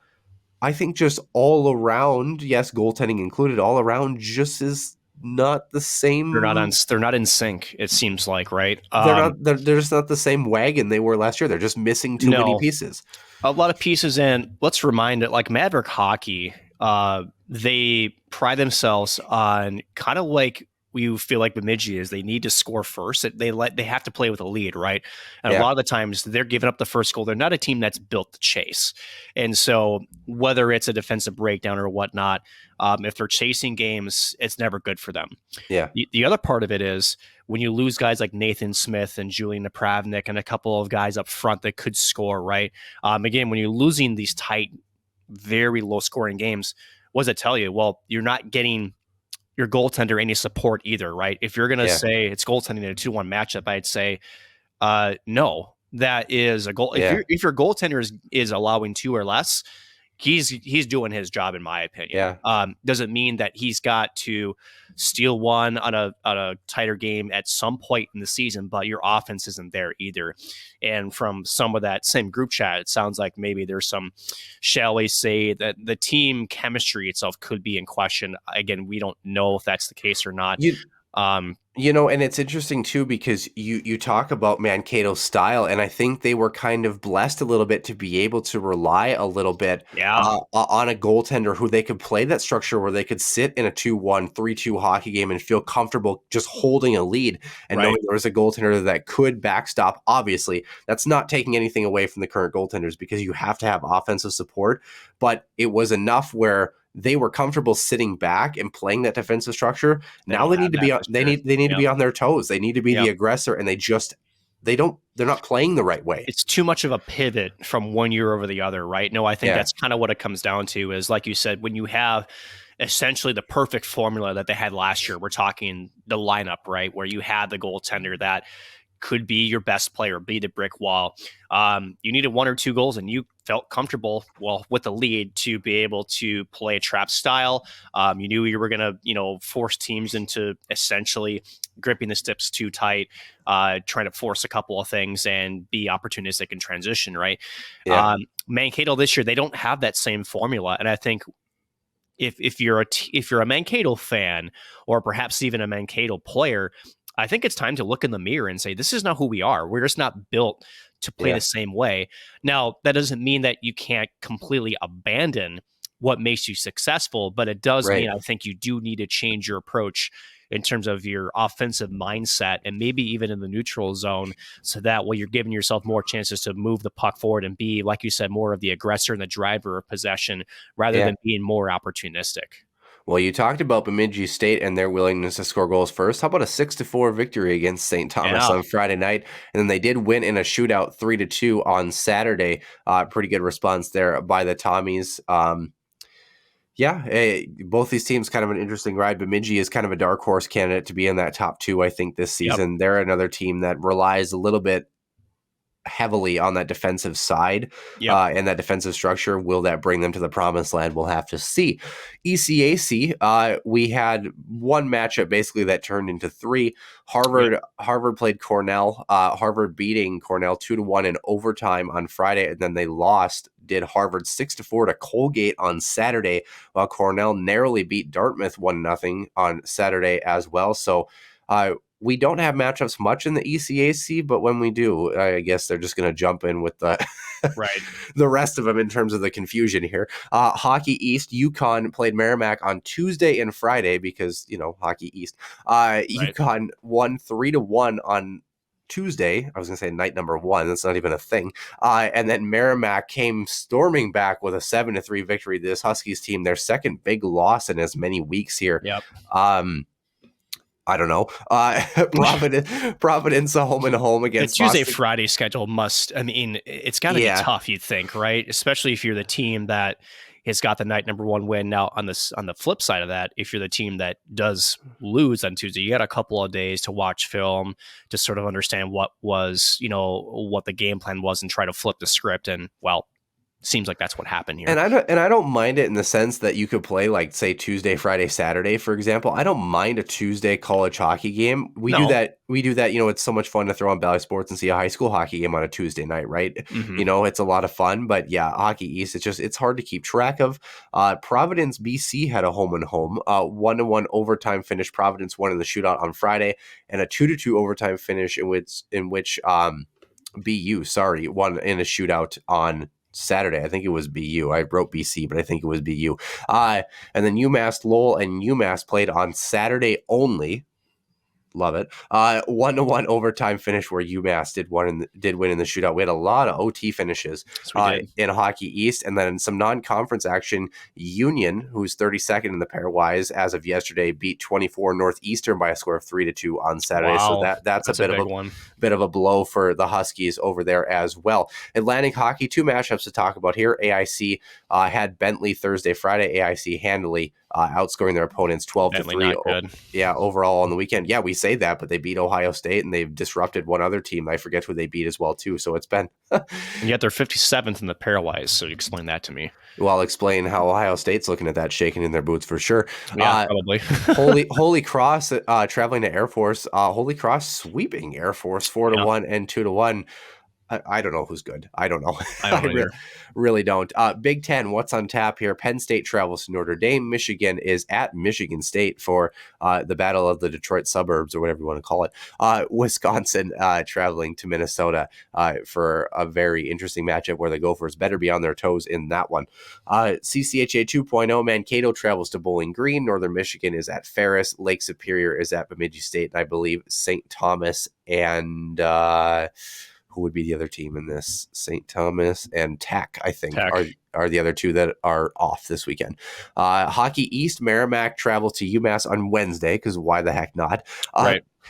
[SPEAKER 5] I think just all around, yes, goaltending included, all around just is not the same.
[SPEAKER 6] They're not in sync. It seems like, right?
[SPEAKER 5] They're just not the same wagon they were last year. They're just missing too many pieces.
[SPEAKER 6] A lot of pieces, and let's remind it, like Maverick hockey, they pride themselves on kind of like we feel like Bemidji is. They need to score first. They have to play with a lead, right? And a lot of the times they're giving up the first goal. They're not a team that's built to chase. And so whether it's a defensive breakdown or whatnot, if they're chasing games, it's never good for them.
[SPEAKER 5] Yeah.
[SPEAKER 6] The other part of it is when you lose guys like Nathan Smith and Julian Napravnik and a couple of guys up front that could score, right? Again, when you're losing these tight, very low scoring games, what does it tell you? Well, you're not getting your goaltender any support either, right? If you're going to say it's goaltending in a 2-1 matchup, I'd say no, that is a goal. If your goaltender is allowing 2 or less, he's doing his job, in my opinion. Doesn't mean that he's got to steal one on a tighter game at some point in the season, but your offense isn't there either. And from some of that same group chat, it sounds like maybe there's some, shall we say, that the team chemistry itself could be in question. Again, we don't know if that's the case or not.
[SPEAKER 5] And it's interesting too, because you talk about Mankato's style, and I think they were kind of blessed a little bit to be able to rely a little bit on a goaltender who they could play that structure where they could sit in a 2-1, 3-2 hockey game and feel comfortable just holding a lead and knowing there was a goaltender that could backstop. Obviously, that's not taking anything away from the current goaltenders because you have to have offensive support, but it was enough where they were comfortable sitting back and playing that defensive structure. Now they need to be on, they need to be on their toes. They need to be the aggressor, and they're not playing the right way.
[SPEAKER 6] It's too much of a pivot from one year over the other, right? No, I think that's kind of what it comes down to is, like you said, when you have essentially the perfect formula that they had last year. We're talking the lineup, right, where you had the goaltender that could be your best player, be the brick wall. You needed 1 or 2 goals, and you felt comfortable, with the lead to be able to play a trap style. You knew you were going to, force teams into essentially gripping the sticks too tight, trying to force a couple of things and be opportunistic in transition, right?
[SPEAKER 5] Yeah.
[SPEAKER 6] Mankato this year, they don't have that same formula, and I think if you're a Mankato fan or perhaps even a Mankato player, I think it's time to look in the mirror and say, this is not who we are. We're just not built to play the same way. Now, that doesn't mean that you can't completely abandon what makes you successful, but it does mean I think you do need to change your approach in terms of your offensive mindset and maybe even in the neutral zone, so that way you're giving yourself more chances to move the puck forward and be, like you said, more of the aggressor and the driver of possession rather than being more opportunistic.
[SPEAKER 5] Well, you talked about Bemidji State and their willingness to score goals first. How about a 6-4 victory against St. Thomas on Friday night? And then they did win in a shootout 3-2 on Saturday. Pretty good response there by the Tommies. Both these teams kind of an interesting ride. Bemidji is kind of a dark horse candidate to be in that top 2, I think, this season. They're another team that relies a little bit heavily on that defensive side and that defensive structure. Will that bring them to the promised land? We'll have to see. ECAC, we had one matchup basically that turned into 3. Harvard played Cornell. Harvard beating Cornell 2-1 in overtime on Friday, and then they did Harvard 6-4 to Colgate on Saturday, while Cornell narrowly beat Dartmouth 1-0 on Saturday as well. So we don't have matchups much in the ECAC, but when we do, I guess they're just going to jump in with the the rest of them in terms of the confusion here. Hockey East, UConn played Merrimack on Tuesday and Friday because, Hockey East. UConn won 3-1 on Tuesday. I was going to say night number 1. That's not even a thing. And then Merrimack came storming back with a 7-3 victory. This Huskies team, their second big loss in as many weeks here. I don't know. Providence a home and home against
[SPEAKER 6] the Tuesday
[SPEAKER 5] Boston.
[SPEAKER 6] Friday schedule it's got to be tough, you'd think, right? Especially if you're the team that has got the night number 1 win. Now on the flip side of that, if you're the team that does lose on Tuesday, you got a couple of days to watch film to sort of understand what the game plan was and try to flip the script. And seems like that's what happened here.
[SPEAKER 5] And I don't mind it in the sense that you could play, like, say, Tuesday, Friday, Saturday, for example. I don't mind a Tuesday college hockey game. We do that. It's so much fun to throw on Bally Sports and see a high school hockey game on a Tuesday night, right? Mm-hmm. It's a lot of fun. But yeah, Hockey East, it's hard to keep track of. Providence, BC had a home and home. 1-1 overtime finish. Providence won in the shootout on Friday, and a 2-2 overtime finish in which BU won in a shootout on Saturday. I think it was BU. I wrote BC, but I think it was BU. And then UMass Lowell and UMass played on Saturday only. Love it. 1-1 overtime finish where UMass did win in the shootout. We had a lot of OT finishes in Hockey East, and then some non-conference action. Union, who's 32nd in the pairwise as of yesterday, beat 24 Northeastern by a score of 3-2 on Saturday.
[SPEAKER 6] Wow.
[SPEAKER 5] So that's a bit of a blow for the Huskies over there as well. Atlantic Hockey, 2 matchups to talk about here. AIC had Bentley Thursday, Friday. AIC handily outscoring their opponents 12-3. Overall on the weekend. Yeah, we say that, but they beat Ohio State and they've disrupted one other team. I forget who they beat as well too. So it's been
[SPEAKER 6] and yet they're 57th in the pairwise. So you explain that to me.
[SPEAKER 5] Well, I'll explain how Ohio State's looking at that, shaking in their boots for sure.
[SPEAKER 6] Yeah, probably.
[SPEAKER 5] Holy Cross traveling to Air Force. Holy Cross sweeping Air Force 4-1 and 2-1. I don't know who's good. I don't know. I really don't. Big Ten, what's on tap here? Penn State travels to Notre Dame. Michigan is at Michigan State for the Battle of the Detroit Suburbs, or whatever you want to call it. Wisconsin traveling to Minnesota for a very interesting matchup where the Gophers better be on their toes in that one. CCHA 2.0, Mankato travels to Bowling Green. Northern Michigan is at Ferris. Lake Superior is at Bemidji State. And I believe St. Thomas and... who would be the other team in this? St. Thomas and Tech, I think, are the other two that are off this weekend. Hockey East, Merrimack travels to UMass on Wednesday, because why the heck not?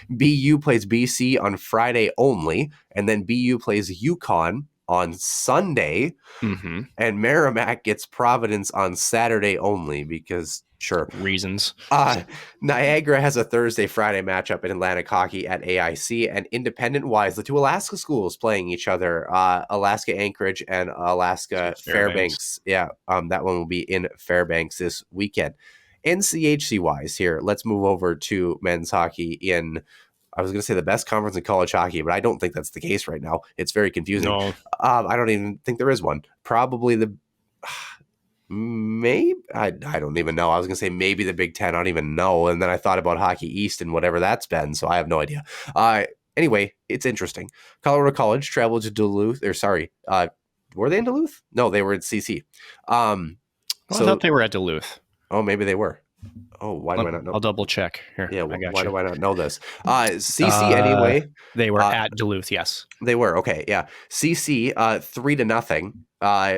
[SPEAKER 5] BU plays BC on Friday only, and then BU plays UConn on Sunday, and Merrimack gets Providence on Saturday only, because Sure.
[SPEAKER 6] reasons.
[SPEAKER 5] Niagara has a Thursday-Friday matchup in Atlantic hockey at AIC, and independent-wise, the two Alaska schools playing each other, Alaska Anchorage and Alaska Fairbanks. Yeah, that one will be in Fairbanks this weekend. NCHC-wise here, let's move over to men's hockey in, I was going to say the best conference in college hockey, but I don't think that's the case right now. It's very confusing.
[SPEAKER 6] No.
[SPEAKER 5] I don't even think there is one. Probably the... Maybe I don't even know. I was gonna say maybe the Big Ten. I don't even know. And then I thought about Hockey East and whatever that's been. So I have no idea. Anyway, it's interesting. Colorado College traveled to Duluth. Were they in Duluth? No, they were at CC.
[SPEAKER 6] I thought they were at Duluth.
[SPEAKER 5] Oh, maybe they were. Oh, why do I not know?
[SPEAKER 6] I'll double check here.
[SPEAKER 5] Yeah,
[SPEAKER 6] I got
[SPEAKER 5] why
[SPEAKER 6] you.
[SPEAKER 5] do I not know this? CC anyway.
[SPEAKER 6] They were at Duluth. Yes,
[SPEAKER 5] they were. Okay, yeah. CC 3-0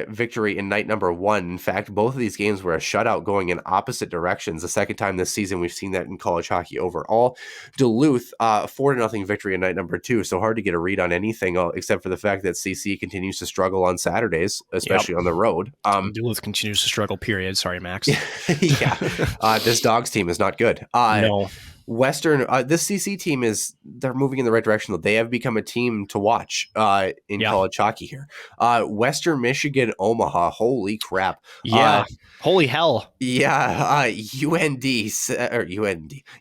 [SPEAKER 5] victory in night number 1. In fact, both of these games were a shutout going in opposite directions. The second time this season we've seen that in college hockey overall. Duluth 4-0 victory in night number 2. So hard to get a read on anything except for the fact that CC continues to struggle on Saturdays, especially on the road.
[SPEAKER 6] Duluth continues to struggle. Period. Sorry, Max.
[SPEAKER 5] Yeah, this Dogs team is not good.
[SPEAKER 6] No.
[SPEAKER 5] Western, this CC team they're moving in the right direction, though. They have become a team to watch in college hockey here. Western Michigan, Omaha, holy crap.
[SPEAKER 6] Yeah, holy hell.
[SPEAKER 5] Yeah, UNO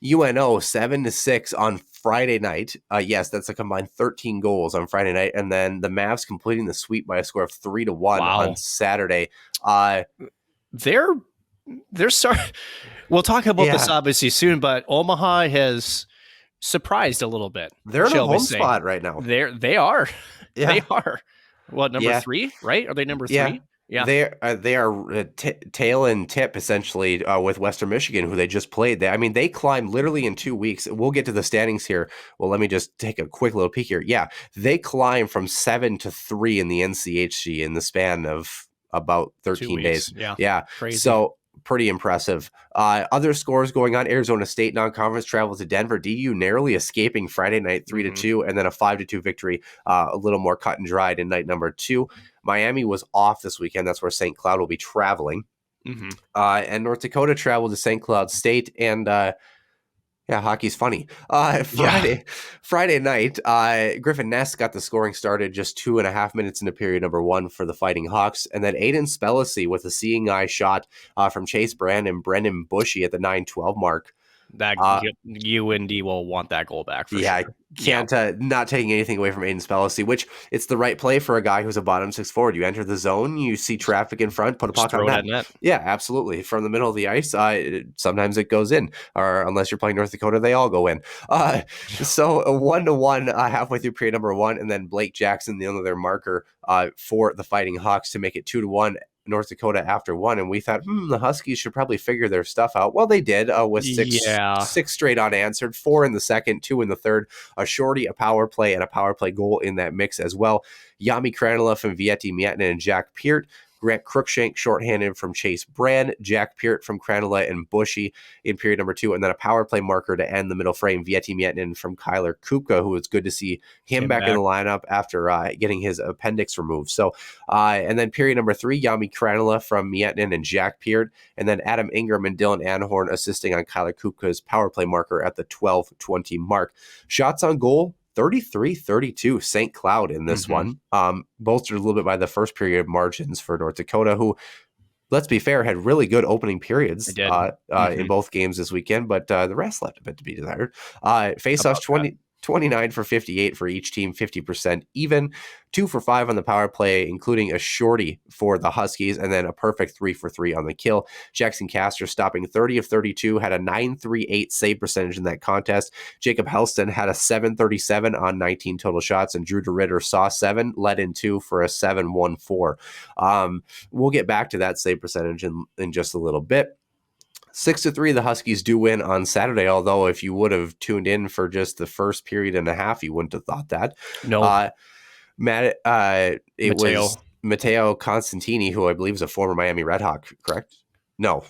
[SPEAKER 5] 7-6 on Friday night. Yes, that's a combined 13 goals on Friday night. And then the Mavs completing the sweep by a score of 3-1 on Saturday.
[SPEAKER 6] They're sorry. We'll talk about this obviously soon, but Omaha has surprised a little bit.
[SPEAKER 5] They're in a home spot right now.
[SPEAKER 6] They are. Yeah. They are. What, number 3, right? Are they number 3? Yeah.
[SPEAKER 5] They are tail and tip essentially with Western Michigan, who they just played. They climbed literally in 2 weeks. We'll get to the standings here. Well, let me just take a quick little peek here. Yeah, they climbed from 7 to 3 in the NCHC in the span of about 13 days. Yeah. Crazy. So pretty impressive. Other scores going on. Arizona State non-conference travel to Denver. DU narrowly escaping Friday night 3-2, and then a 5-2 victory, a little more cut and dried in night number 2. Miami was off this weekend. That's where St. Cloud will be traveling. And North Dakota traveled to St. Cloud State, and hockey's funny. Friday night, Griffin Ness got the scoring started just 2.5 minutes into period number 1 for the Fighting Hawks. And then Aiden Spellacy with a seeing eye shot from Chase Brand and Brendan Bushy at the 9:12 mark.
[SPEAKER 6] That UND will want that goal back for sure.
[SPEAKER 5] Can't not taking anything away from Aiden Spellacy, which it's the right play for a guy who's a bottom 6 forward. You enter the zone, you see traffic in front, put a puck on net. Yeah, absolutely. From the middle of the ice, sometimes it goes in, or unless you're playing North Dakota, they all go in. So a 1-1 halfway through period number 1, and then Blake Jackson, the other marker for the Fighting Hawks to make it 2-1. North Dakota after 1, and we thought, the Huskies should probably figure their stuff out. Well, they did with six straight unanswered, 4 in the second, 2 in the third, a shorty, a power play, and a power play goal in that mix as well. Yami Kranila from Vietti Miettinen and Jack Peart. Grant Crookshank shorthanded from Chase Brand, Jack Peart from Kranila and Bushy in period number 2, and then a power play marker to end the middle frame, Vietti Miettinen from Kyler Kupka, who was good to see him back in the lineup after getting his appendix removed. So, and then period number 3, Yami Kranila from Miettinen and Jack Peart, and then Adam Ingram and Dylan Anhorn assisting on Kyler Kupka's power play marker at the 12:20 mark. Shots on goal, 33-32 St. Cloud in this one, bolstered a little bit by the first period margins for North Dakota, who, let's be fair, had really good opening periods in both games this weekend, but the rest left a bit to be desired. Face-offs 29 for 58 for each team, 50% even. 2 for 5 on the power play, including a shorty for the Huskies, and then a perfect 3 for 3 on the kill. Jackson Castor stopping 30 of 32, had a 938 save percentage in that contest. Jacob Helston had a 737 on 19 total shots, and Drew DeRitter saw 7, led in 2 for a 714. We'll get back to that save percentage in just a little bit. 6-3, the Huskies do win on Saturday, although if you would have tuned in for just the first period and a half, you wouldn't have thought that.
[SPEAKER 6] No.
[SPEAKER 5] Was Matteo Constantini, who I believe is a former Miami Redhawk, correct? No.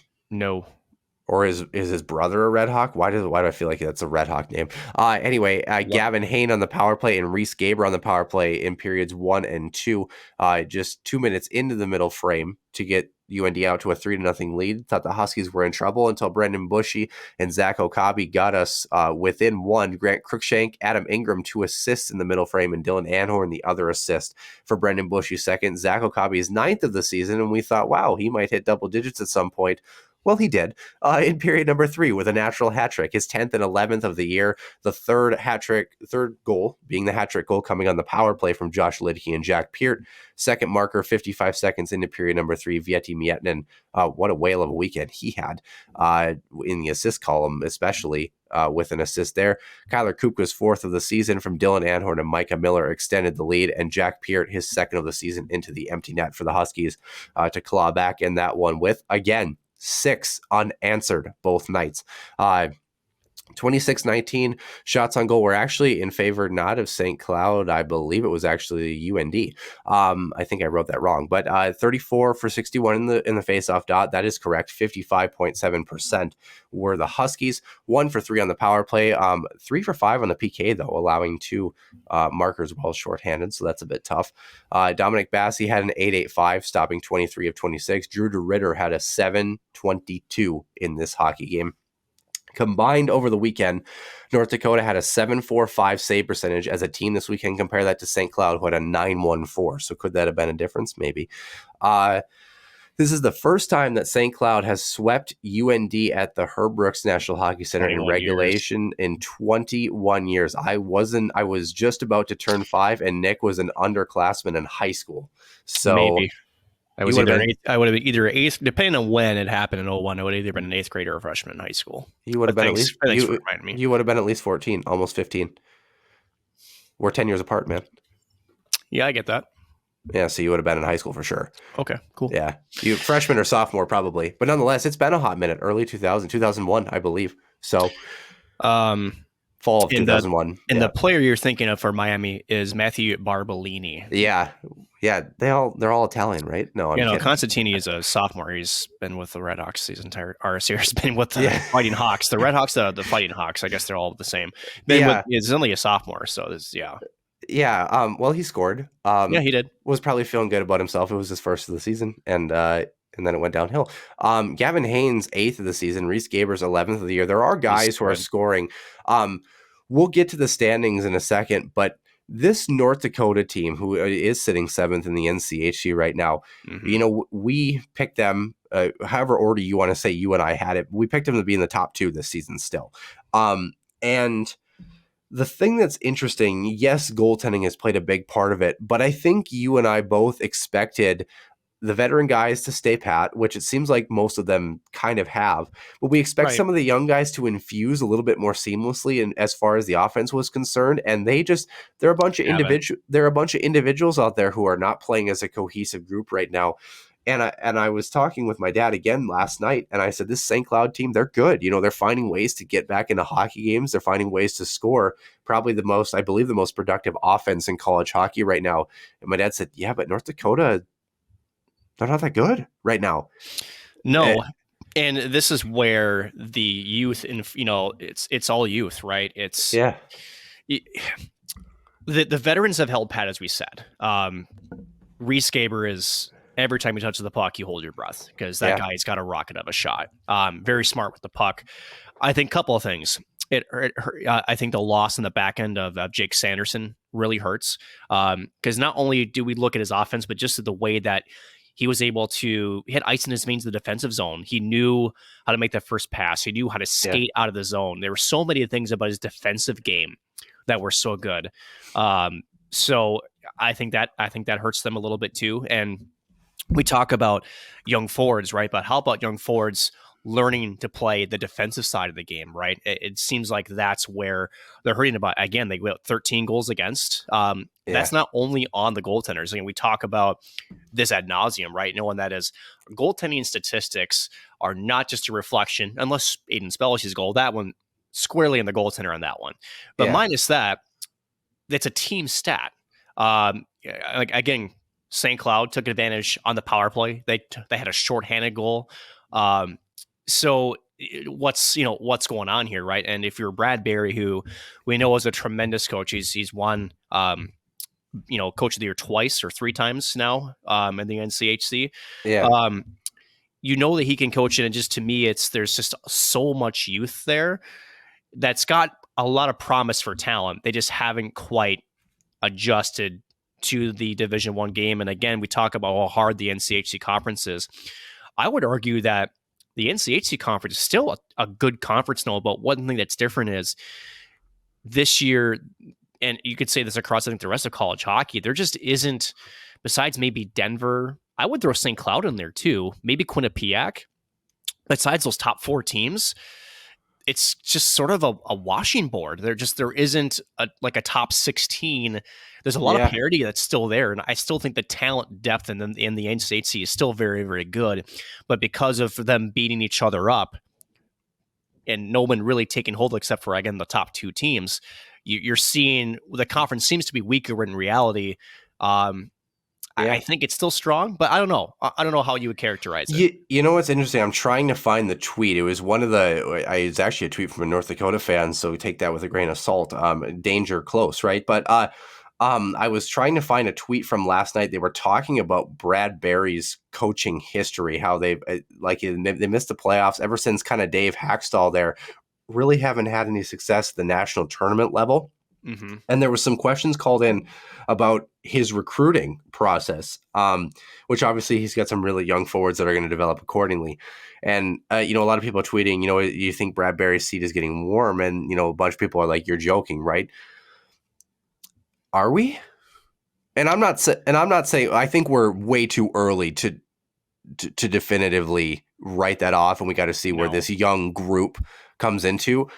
[SPEAKER 5] Or is his brother a Red Hawk? Why do I feel like that's a Red Hawk name? Anyway, Gavin Hain on the power play and Reese Gaber on the power play in periods 1 and 2. Just 2 minutes into the middle frame to get UND out to a 3-0 lead. Thought the Huskies were in trouble until Brendan Bushy and Zach Okabe got us within one. Grant Cruikshank, Adam Ingram, 2 assists in the middle frame, and Dylan Anhorn the other assist for Brendan Bushy second. Zach Okabe's 9th of the season, and we thought, wow, he might hit double digits at some point. Well, he did in period number 3 with a natural hat trick, his 10th and 11th of the year. The third goal being the hat trick goal coming on the power play from Josh Lidke and Jack Peart. Second marker, 55 seconds into period number 3, Vieti Mietinen. What a whale of a weekend he had in the assist column, especially with an assist there. Kyler Kupka's 4th of the season from Dylan Anhorn and Micah Miller extended the lead, and Jack Peart, his 2nd of the season, into the empty net for the Huskies to claw back in that one with, again, 6 unanswered both nights. 26-19 shots on goal were actually in favor not of St. Cloud. I believe it was actually UND. I think I wrote that wrong, but 34 for 61 in the faceoff dot. That is correct. 55.7% were the Huskies. 1 for 3 on the power play. 3 for 5 on the PK though, allowing 2 markers while shorthanded. So that's a bit tough. Dominic Bassi had an 8.85, stopping 23 of 26. Drew DeRitter had a 7.22 in this hockey game. Combined over the weekend, North Dakota had a 7.45 save percentage as a team this weekend. Compare that to St. Cloud, who had a 9.14. So could that have been a difference? Maybe. This is the first time that St. Cloud has swept UND at the Herb Brooks National Hockey Center in regulation in 21 years. I was just about to turn 5, and Nick was an underclassman in high school. So
[SPEAKER 6] maybe. I would have been either eighth, depending on when it happened in 01. I would have either been an 8th grader or a freshman in high school.
[SPEAKER 5] You would have been
[SPEAKER 6] thanks for reminding me.
[SPEAKER 5] You would have been at least 14, almost 15. We're 10 years apart, man.
[SPEAKER 6] Yeah, I get that.
[SPEAKER 5] Yeah, so you would have been in high school for sure.
[SPEAKER 6] Okay, cool.
[SPEAKER 5] Yeah, you freshman or sophomore probably, but nonetheless, it's been a hot minute. Early 2001, I believe. So, fall of 2001.
[SPEAKER 6] And the player you're thinking of for Miami is Matthew Barbolini.
[SPEAKER 5] Yeah, they're all Italian, right? No, I'm kidding.
[SPEAKER 6] Constantini is a sophomore. He's been with the Red Hawks his entire RSC. He's been with the Fighting Hawks. The Red Hawks, the Fighting Hawks. I guess they're all the same. He's only a sophomore, so this,
[SPEAKER 5] well, he scored.
[SPEAKER 6] He did.
[SPEAKER 5] Was probably feeling good about himself. It was his first of the season, and then it went downhill. Gavin Hain's 8th of the season, Reese Gaber's 11th of the year. There are guys who are scoring. We'll get to the standings in a second, but this North Dakota team, who is sitting 7th in the NCHC right now, we picked them, however order you want to say you and I had it, we picked them to be in the top 2 this season still. And the thing that's interesting, yes, goaltending has played a big part of it, but I think you and I both expected the veteran guys to stay pat, which it seems like most of them kind of have, but we expect some of the young guys to infuse a little bit more seamlessly and as far as the offense was concerned. And they're a bunch of individuals out there who are not playing as a cohesive group right now. And I was talking with my dad again last night, and I said, this St. Cloud team, they're good. They're finding ways to get back into hockey games. They're finding ways to score. Probably the most productive offense in college hockey right now. And my dad said, yeah, but North Dakota, they're not that good right now.
[SPEAKER 6] No. And this is where the youth, it's all youth, right? The veterans have held pat, as we said. Reese Gaber is, every time he touches the puck, you hold your breath because that guy's got a rocket of a shot. Very smart with the puck. I think a couple of things. I think the loss in the back end of Jake Sanderson really hurts because not only do we look at his offense, but just the way that he was able to hit ice in his veins in the defensive zone. He knew how to make that first pass. He knew how to skate out of the zone. There were so many things about his defensive game that were so good. So I think that hurts them a little bit too. And we talk about young forwards, right? But how about young forwards learning to play the defensive side of the game, right? It seems like that's where they're hurting about. Again, they got 13 goals against. That's not only on the goaltenders. I mean, we talk about this ad nauseum, right? Knowing that is goaltending statistics are not just a reflection, unless Aiden Spellish's goal, that one squarely in the goaltender on that one. But minus that, it's a team stat. Again, St. Cloud took advantage on the power play. They had a shorthanded goal. So what's going on here, right? And if you're Brad Berry, who we know is a tremendous coach, he's won coach of the year twice or three times now in the NCHC.
[SPEAKER 5] Yeah.
[SPEAKER 6] You know that he can coach it, and just to me, there's just so much youth there that's got a lot of promise for talent. They just haven't quite adjusted to the Division I game. And again, we talk about how hard the NCHC conference is. I would argue that the NCHC conference is still a good conference now, but one thing that's different is this year, and you could say this across, I think, the rest of college hockey, there just isn't, besides maybe Denver, I would throw St. Cloud in there too, maybe Quinnipiac. Besides those top four teams, it's just sort of a washing board. There isn't a top 16. There's a lot of parity that's still there, and I still think the talent depth in the NCHC is still very, very good. But because of them beating each other up, and no one really taking hold except for, again, the top two teams, you're seeing the conference seems to be weaker in reality. I think it's still strong, but I don't know. I don't know how you would characterize it.
[SPEAKER 5] You know what's interesting? I'm trying to find the tweet. It was it's actually a tweet from a North Dakota fan, so take that with a grain of salt. Danger close, right? But I was trying to find a tweet from last night. They were talking about Brad Berry's coaching history, how they missed the playoffs ever since kind of Dave Hackstall there. Really haven't had any success at the national tournament level. Mm-hmm. And there was some questions called in about his recruiting process, which obviously he's got some really young forwards that are going to develop accordingly. And, a lot of people are tweeting, you think Brad Berry's seat is getting warm, and, a bunch of people are like, you're joking, right? Are we? And I'm not saying, I think we're way too early to definitively write that off, and we got to see where this young group comes into.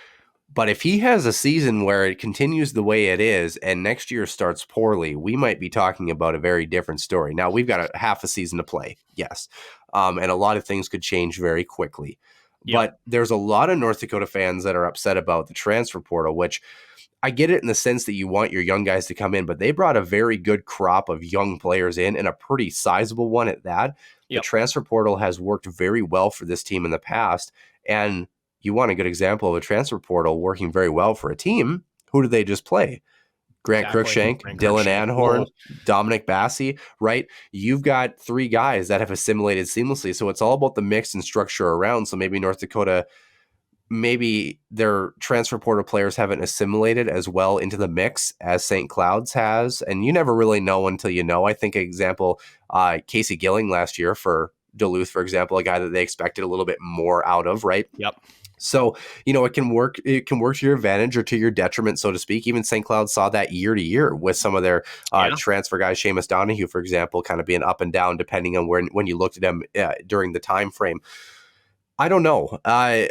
[SPEAKER 5] But if he has a season where it continues the way it is and next year starts poorly, we might be talking about a very different story. Now, we've got half a season to play, yes. And a lot of things could change very quickly. Yep. But there's a lot of North Dakota fans that are upset about the transfer portal, which I get it in the sense that you want your young guys to come in, but they brought a very good crop of young players in, and a pretty sizable one at that. Yep. The transfer portal has worked very well for this team in the past, and you want a good example of a transfer portal working very well for a team. Who do they just play? Grant Cruikshank, Dylan Anhorn, Dominic Bassi, right? You've got three guys that have assimilated seamlessly. So it's all about the mix and structure around. So maybe North Dakota, maybe their transfer portal players haven't assimilated as well into the mix as St. Cloud's has. And you never really know until you know. I think, example, Casey Gilling last year for Duluth, for example, a guy that they expected a little bit more out of, right?
[SPEAKER 6] Yep.
[SPEAKER 5] So, it can work to your advantage or to your detriment, so to speak. Even St. Cloud saw that year to year with some of their transfer guys, Seamus Donahue, for example, kind of being up and down depending on when you looked at them during the time frame. I don't know. I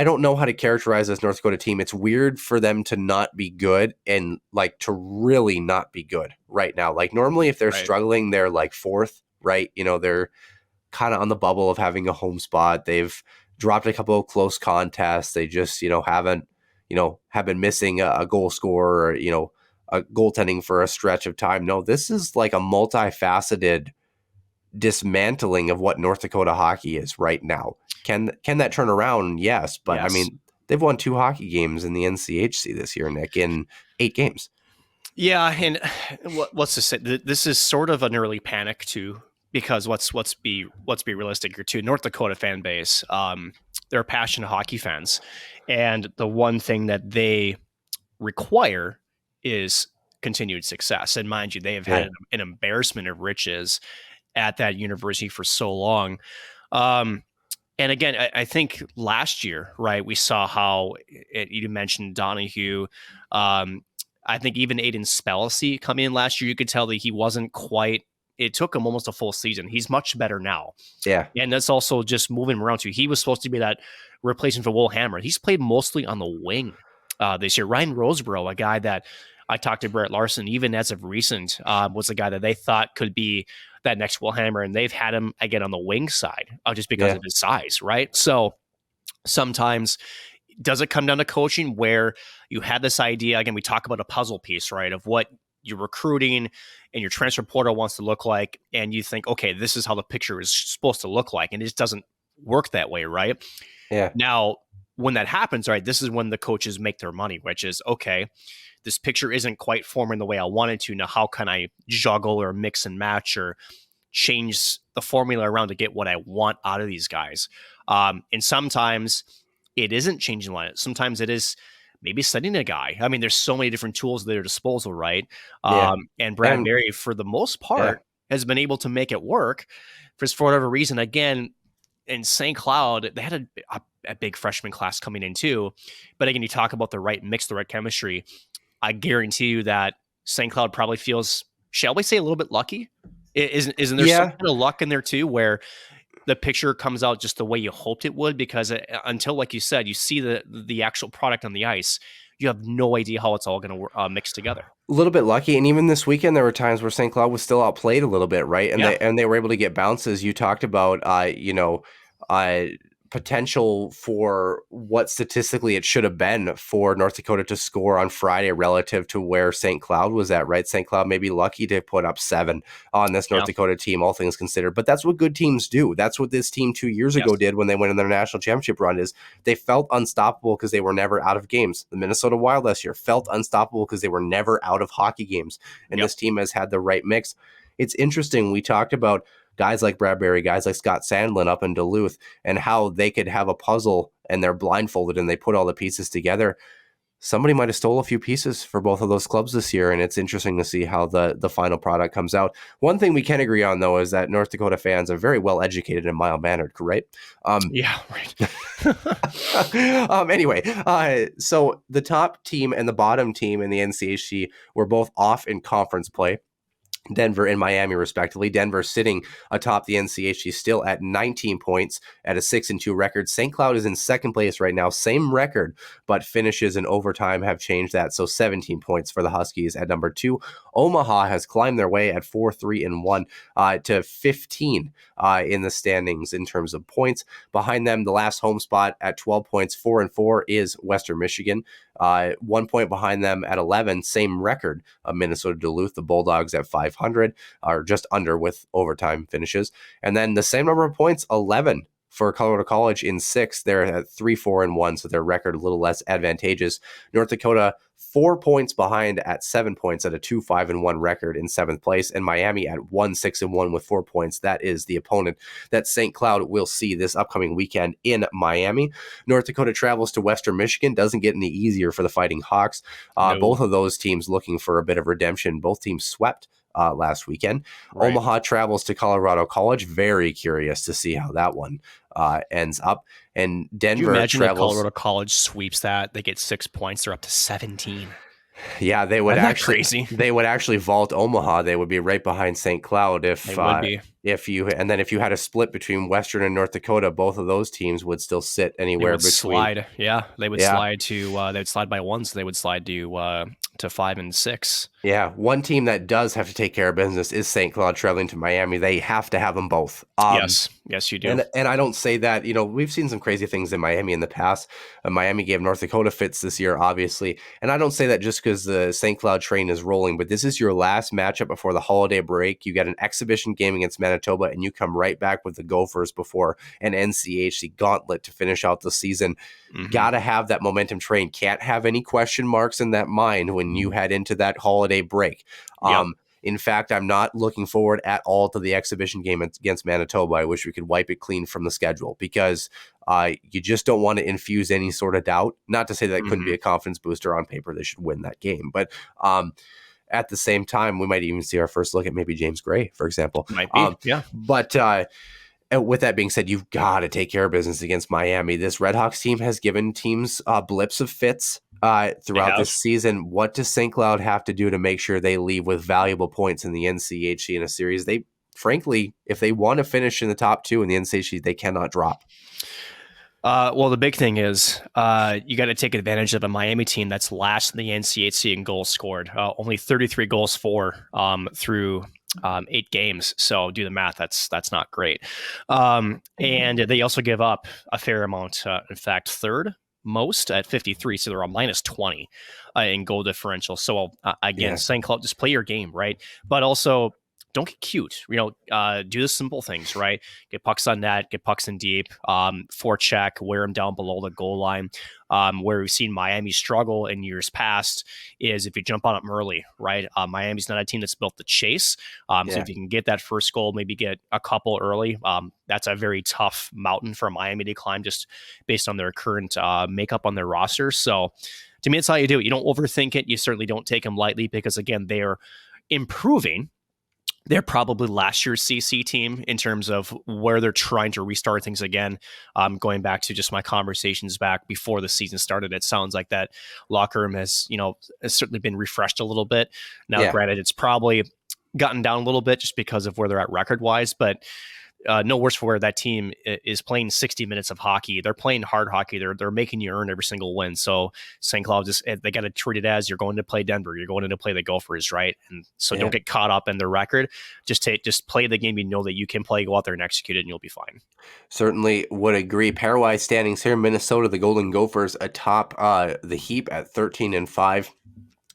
[SPEAKER 5] don't know how to characterize this North Dakota team. It's weird for them to not be good and to really not be good right now. Normally if they're struggling, they're fourth, right? They're kind of on the bubble of having a home spot. They've dropped a couple of close contests. They just, have been missing a goal scorer or, a goaltending for a stretch of time. No, this is a multifaceted dismantling of what North Dakota hockey is right now. Can that turn around? Yes. But yes. I mean, they've won 2 hockey games in the NCHC this year, Nick, in 8 games. Yeah.
[SPEAKER 6] And what's to say? This is sort of an early panic too. Because let's be realistic here too. North Dakota fan base, they're passionate hockey fans, and the one thing that they require is continued success. And mind you, they have had an embarrassment of riches at that university for so long. And again, I think last year, right, we saw how you mentioned Donahue. I think even Aiden Spellacy coming in last year, you could tell that he wasn't quite. It took him almost a full season. He's much better now. Yeah. And that's also just moving him around too. He was supposed to be that replacement for Will Hammer. He's played mostly on the wing this year. Ryan Roseborough, a guy that I talked to Brett Larson, even as of recent, was a guy that they thought could be that next Will Hammer. And they've had him again on the wing side just because of his size, right? So sometimes does it come down to coaching where you had this idea, again, we talk about a puzzle piece, right, of what your recruiting and your transfer portal wants to look like, and you think, okay, this is how the picture is supposed to look like, and it just doesn't work that way, right?
[SPEAKER 5] Yeah.
[SPEAKER 6] Now, when that happens, right, this is when the coaches make their money, which is, okay, this picture isn't quite forming the way I wanted to. Now, how can I juggle or mix and match or change the formula around to get what I want out of these guys? And sometimes it isn't changing line. Sometimes it is maybe setting a guy. I mean, there's so many different tools at their disposal, right?
[SPEAKER 5] Yeah.
[SPEAKER 6] And Brad Berry, for the most part, has been able to make it work. For whatever reason, again, in St. Cloud, they had a big freshman class coming in too. But again, you talk about the right mix, the right chemistry. I guarantee you that St. Cloud probably feels, shall we say, a little bit lucky? Isn't there some kind of luck in there too, where the picture comes out just the way you hoped it would? Because until, like you said, you see the actual product on the ice, you have no idea how it's all going to mix together.
[SPEAKER 5] A little bit lucky, and even this weekend there were times where St. Cloud was still outplayed a little bit, right? And they were able to get bounces. You talked about potential for what statistically it should have been for North Dakota to score on Friday relative to where St. Cloud was at, right? St. Cloud may be lucky to put up 7 on this North Dakota team, all things considered, but that's what good teams do. That's what this team 2 years ago did when they went in their national championship run, is they felt unstoppable because they were never out of games. The Minnesota Wild last year felt unstoppable because they were never out of hockey games, and this team has had the right mix. It's interesting. We talked about guys like Brad Berry, guys like Scott Sandlin up in Duluth, and how they could have a puzzle and they're blindfolded and they put all the pieces together. Somebody might have stole a few pieces for both of those clubs this year, and it's interesting to see how the final product comes out. One thing we can agree on, though, is that North Dakota fans are very well educated and mild-mannered, right?
[SPEAKER 6] Right.
[SPEAKER 5] Anyway, so the top team and the bottom team in the NCHC were both off in conference play. Denver and Miami, respectively. Denver sitting atop the NCHC still at 19 points at a 6-2 record. St. Cloud is in second place right now, same record, but finishes in overtime have changed that. So 17 points for the Huskies at number 2. Omaha has climbed their way at 4-3-1 to 15 in the standings in terms of points. Behind them, the last home spot at 12 points, 4-4, is Western Michigan. 1 point behind them at 11, same record of Minnesota Duluth. The Bulldogs at 500 are just under with overtime finishes. And then the same number of points, 11 for Colorado College in 6th. They're at 3-4-1, so their record a little less advantageous. North Dakota 4 points behind at 7 points at a 2-5-1 record in 7th place, and Miami at 1-6-1 with 4 points. That is the opponent that St. Cloud will see this upcoming weekend in Miami. North Dakota travels to Western Michigan. Doesn't get any easier for the Fighting Hawks. No. Both of those teams looking for a bit of redemption. Both teams swept last weekend. Right. Omaha travels to Colorado College. Very curious to see how that one ends up. And Denver,
[SPEAKER 6] can you imagine if Colorado College sweeps that? They get 6 points. They're up to 17.
[SPEAKER 5] Yeah, they would actually
[SPEAKER 6] crazy.
[SPEAKER 5] They would actually vault Omaha. They would be right behind St. Cloud if you had a split between Western and North Dakota, both of those teams would still sit anywhere between.
[SPEAKER 6] Slide. Yeah, they would slide to they would slide by 1, so they would slide to 5 and 6.
[SPEAKER 5] Yeah, one team that does have to take care of business is St. Cloud traveling to Miami. They have to have them both.
[SPEAKER 6] Yes, you do.
[SPEAKER 5] And I don't say that, we've seen some crazy things in Miami in the past. Miami gave North Dakota fits this year, obviously. And I don't say that just because the St. Cloud train is rolling, but this is your last matchup before the holiday break. You got an exhibition game against Manitoba, and you come right back with the Gophers before an NCHC gauntlet to finish out the season. Mm-hmm. Got to have that momentum train. Can't have any question marks in that mind when you head into that holiday break.
[SPEAKER 6] Yep.
[SPEAKER 5] In fact, I'm not looking forward at all to the exhibition game against Manitoba. I wish we could wipe it clean from the schedule because you just don't want to infuse any sort of doubt. Not to say that couldn't be a confidence booster. On paper, they should win that game. But at the same time, we might even see our first look at maybe James Gray, for example.
[SPEAKER 6] Might be, yeah.
[SPEAKER 5] But with that being said, you've got to take care of business against Miami. This Redhawks team has given teams blips of fits throughout this season. What does St. Cloud have to do to make sure they leave with valuable points in the NCHC in a series? They, frankly, if they want to finish in the top 2 in the NCHC, they cannot drop.
[SPEAKER 6] Well, the big thing is you got to take advantage of a Miami team that's last in the NCHC in goals scored. Only 33 goals for through 8 games. So do the math. That's not great. And they also give up a fair amount. In fact, third most at 53. So they're on minus 20 in goal differential. So again, St. Cloud, just play your game, right? But also don't get cute. Do the simple things, right? Get pucks on net, get pucks in deep, forecheck, wear them down below the goal line. Where we've seen Miami struggle in years past is if you jump on them early, right? Miami's not a team that's built to chase. So if you can get that first goal, maybe get a couple early, that's a very tough mountain for Miami to climb just based on their current makeup on their roster. So to me, it's how you do it. You don't overthink it. You certainly don't take them lightly because, again, they are improving. They're probably last year's CC team in terms of where they're trying to restart things again. Going back to just my conversations back before the season started, it sounds like that locker room has certainly been refreshed a little bit. Now, granted, it's probably gotten down a little bit just because of where they're at record-wise, but no worse for where that team is playing 60 minutes of hockey. They're playing hard hockey. They're making you earn every single win. So St. Cloud they got to treat it as you're going to play Denver. You're going to play the Gophers, right? And so don't get caught up in the record. Just play the game you know that you can play. Go out there and execute it, and you'll be fine.
[SPEAKER 5] Certainly would agree. Pairwise standings here in Minnesota, the Golden Gophers atop the heap at 13-5.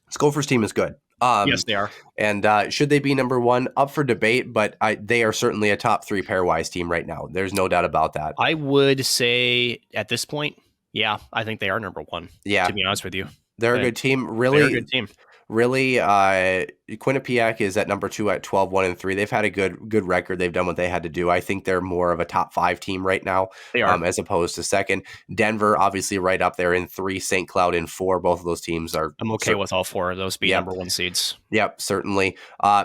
[SPEAKER 5] This Gophers team is good.
[SPEAKER 6] Yes, they are.
[SPEAKER 5] And should they be number one? Up for debate, but they are certainly a top 3 pairwise team right now. There's no doubt about that.
[SPEAKER 6] I would say at this point, I think they are number one.
[SPEAKER 5] Yeah.
[SPEAKER 6] To be honest with you.
[SPEAKER 5] They're a good team. Really,
[SPEAKER 6] they're a good team.
[SPEAKER 5] Really, Quinnipiac is at number 2 at 12-1-3. They've had a good record. They've done what they had to do. I think they're more of a top 5 team right now,
[SPEAKER 6] they are.
[SPEAKER 5] As opposed to second. Denver, obviously, right up there in 3. St. Cloud in 4. Both of those teams are.
[SPEAKER 6] I'm okay with all 4 of those being number 1 seeds.
[SPEAKER 5] Yep, certainly.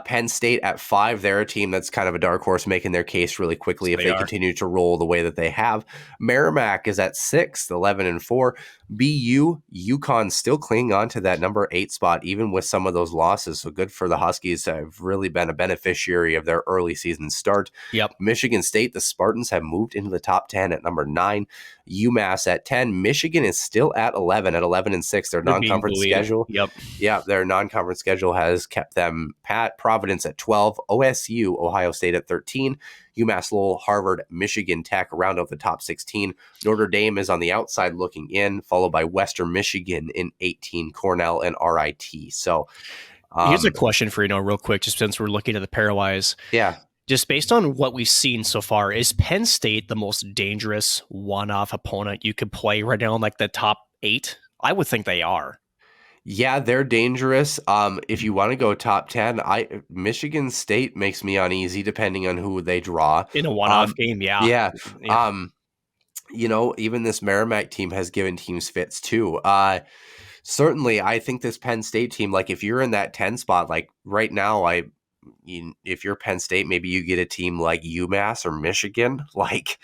[SPEAKER 5] Penn State at 5. They're a team that's kind of a dark horse, making their case really quickly if they continue to roll the way that they have. Merrimack is at 6, 11-4. BU, UConn still clinging on to that number 8 spot, even with some of those losses. So good for the Huskies to have really been a beneficiary of their early season start.
[SPEAKER 6] Yep.
[SPEAKER 5] Michigan State, the Spartans have moved into the top 10 at number 9. UMass at 10. Michigan is still at 11 at 11-6. Their non-conference schedule.
[SPEAKER 6] Yep.
[SPEAKER 5] Yeah, their non-conference schedule has kept them pat. Providence at 12. OSU, Ohio State at 13. UMass Lowell, Harvard, Michigan Tech round out the top 16. Notre Dame is on the outside looking in, followed by Western Michigan in 18, Cornell and RIT. So
[SPEAKER 6] here's a question for you, real quick, just since we're looking at the pairwise.
[SPEAKER 5] Yeah.
[SPEAKER 6] Just based on what we've seen so far, is Penn State the most dangerous one-off opponent you could play right now in like the top 8? I would think they are.
[SPEAKER 5] Yeah, they're dangerous. If you want to go top 10, Michigan State makes me uneasy depending on who they draw.
[SPEAKER 6] In a one-off game,
[SPEAKER 5] Yeah. Even this Merrimack team has given teams fits too. Certainly, I think this Penn State team, like if you're in that 10 spot, like right now, if you're Penn State, maybe you get a team like UMass or Michigan, like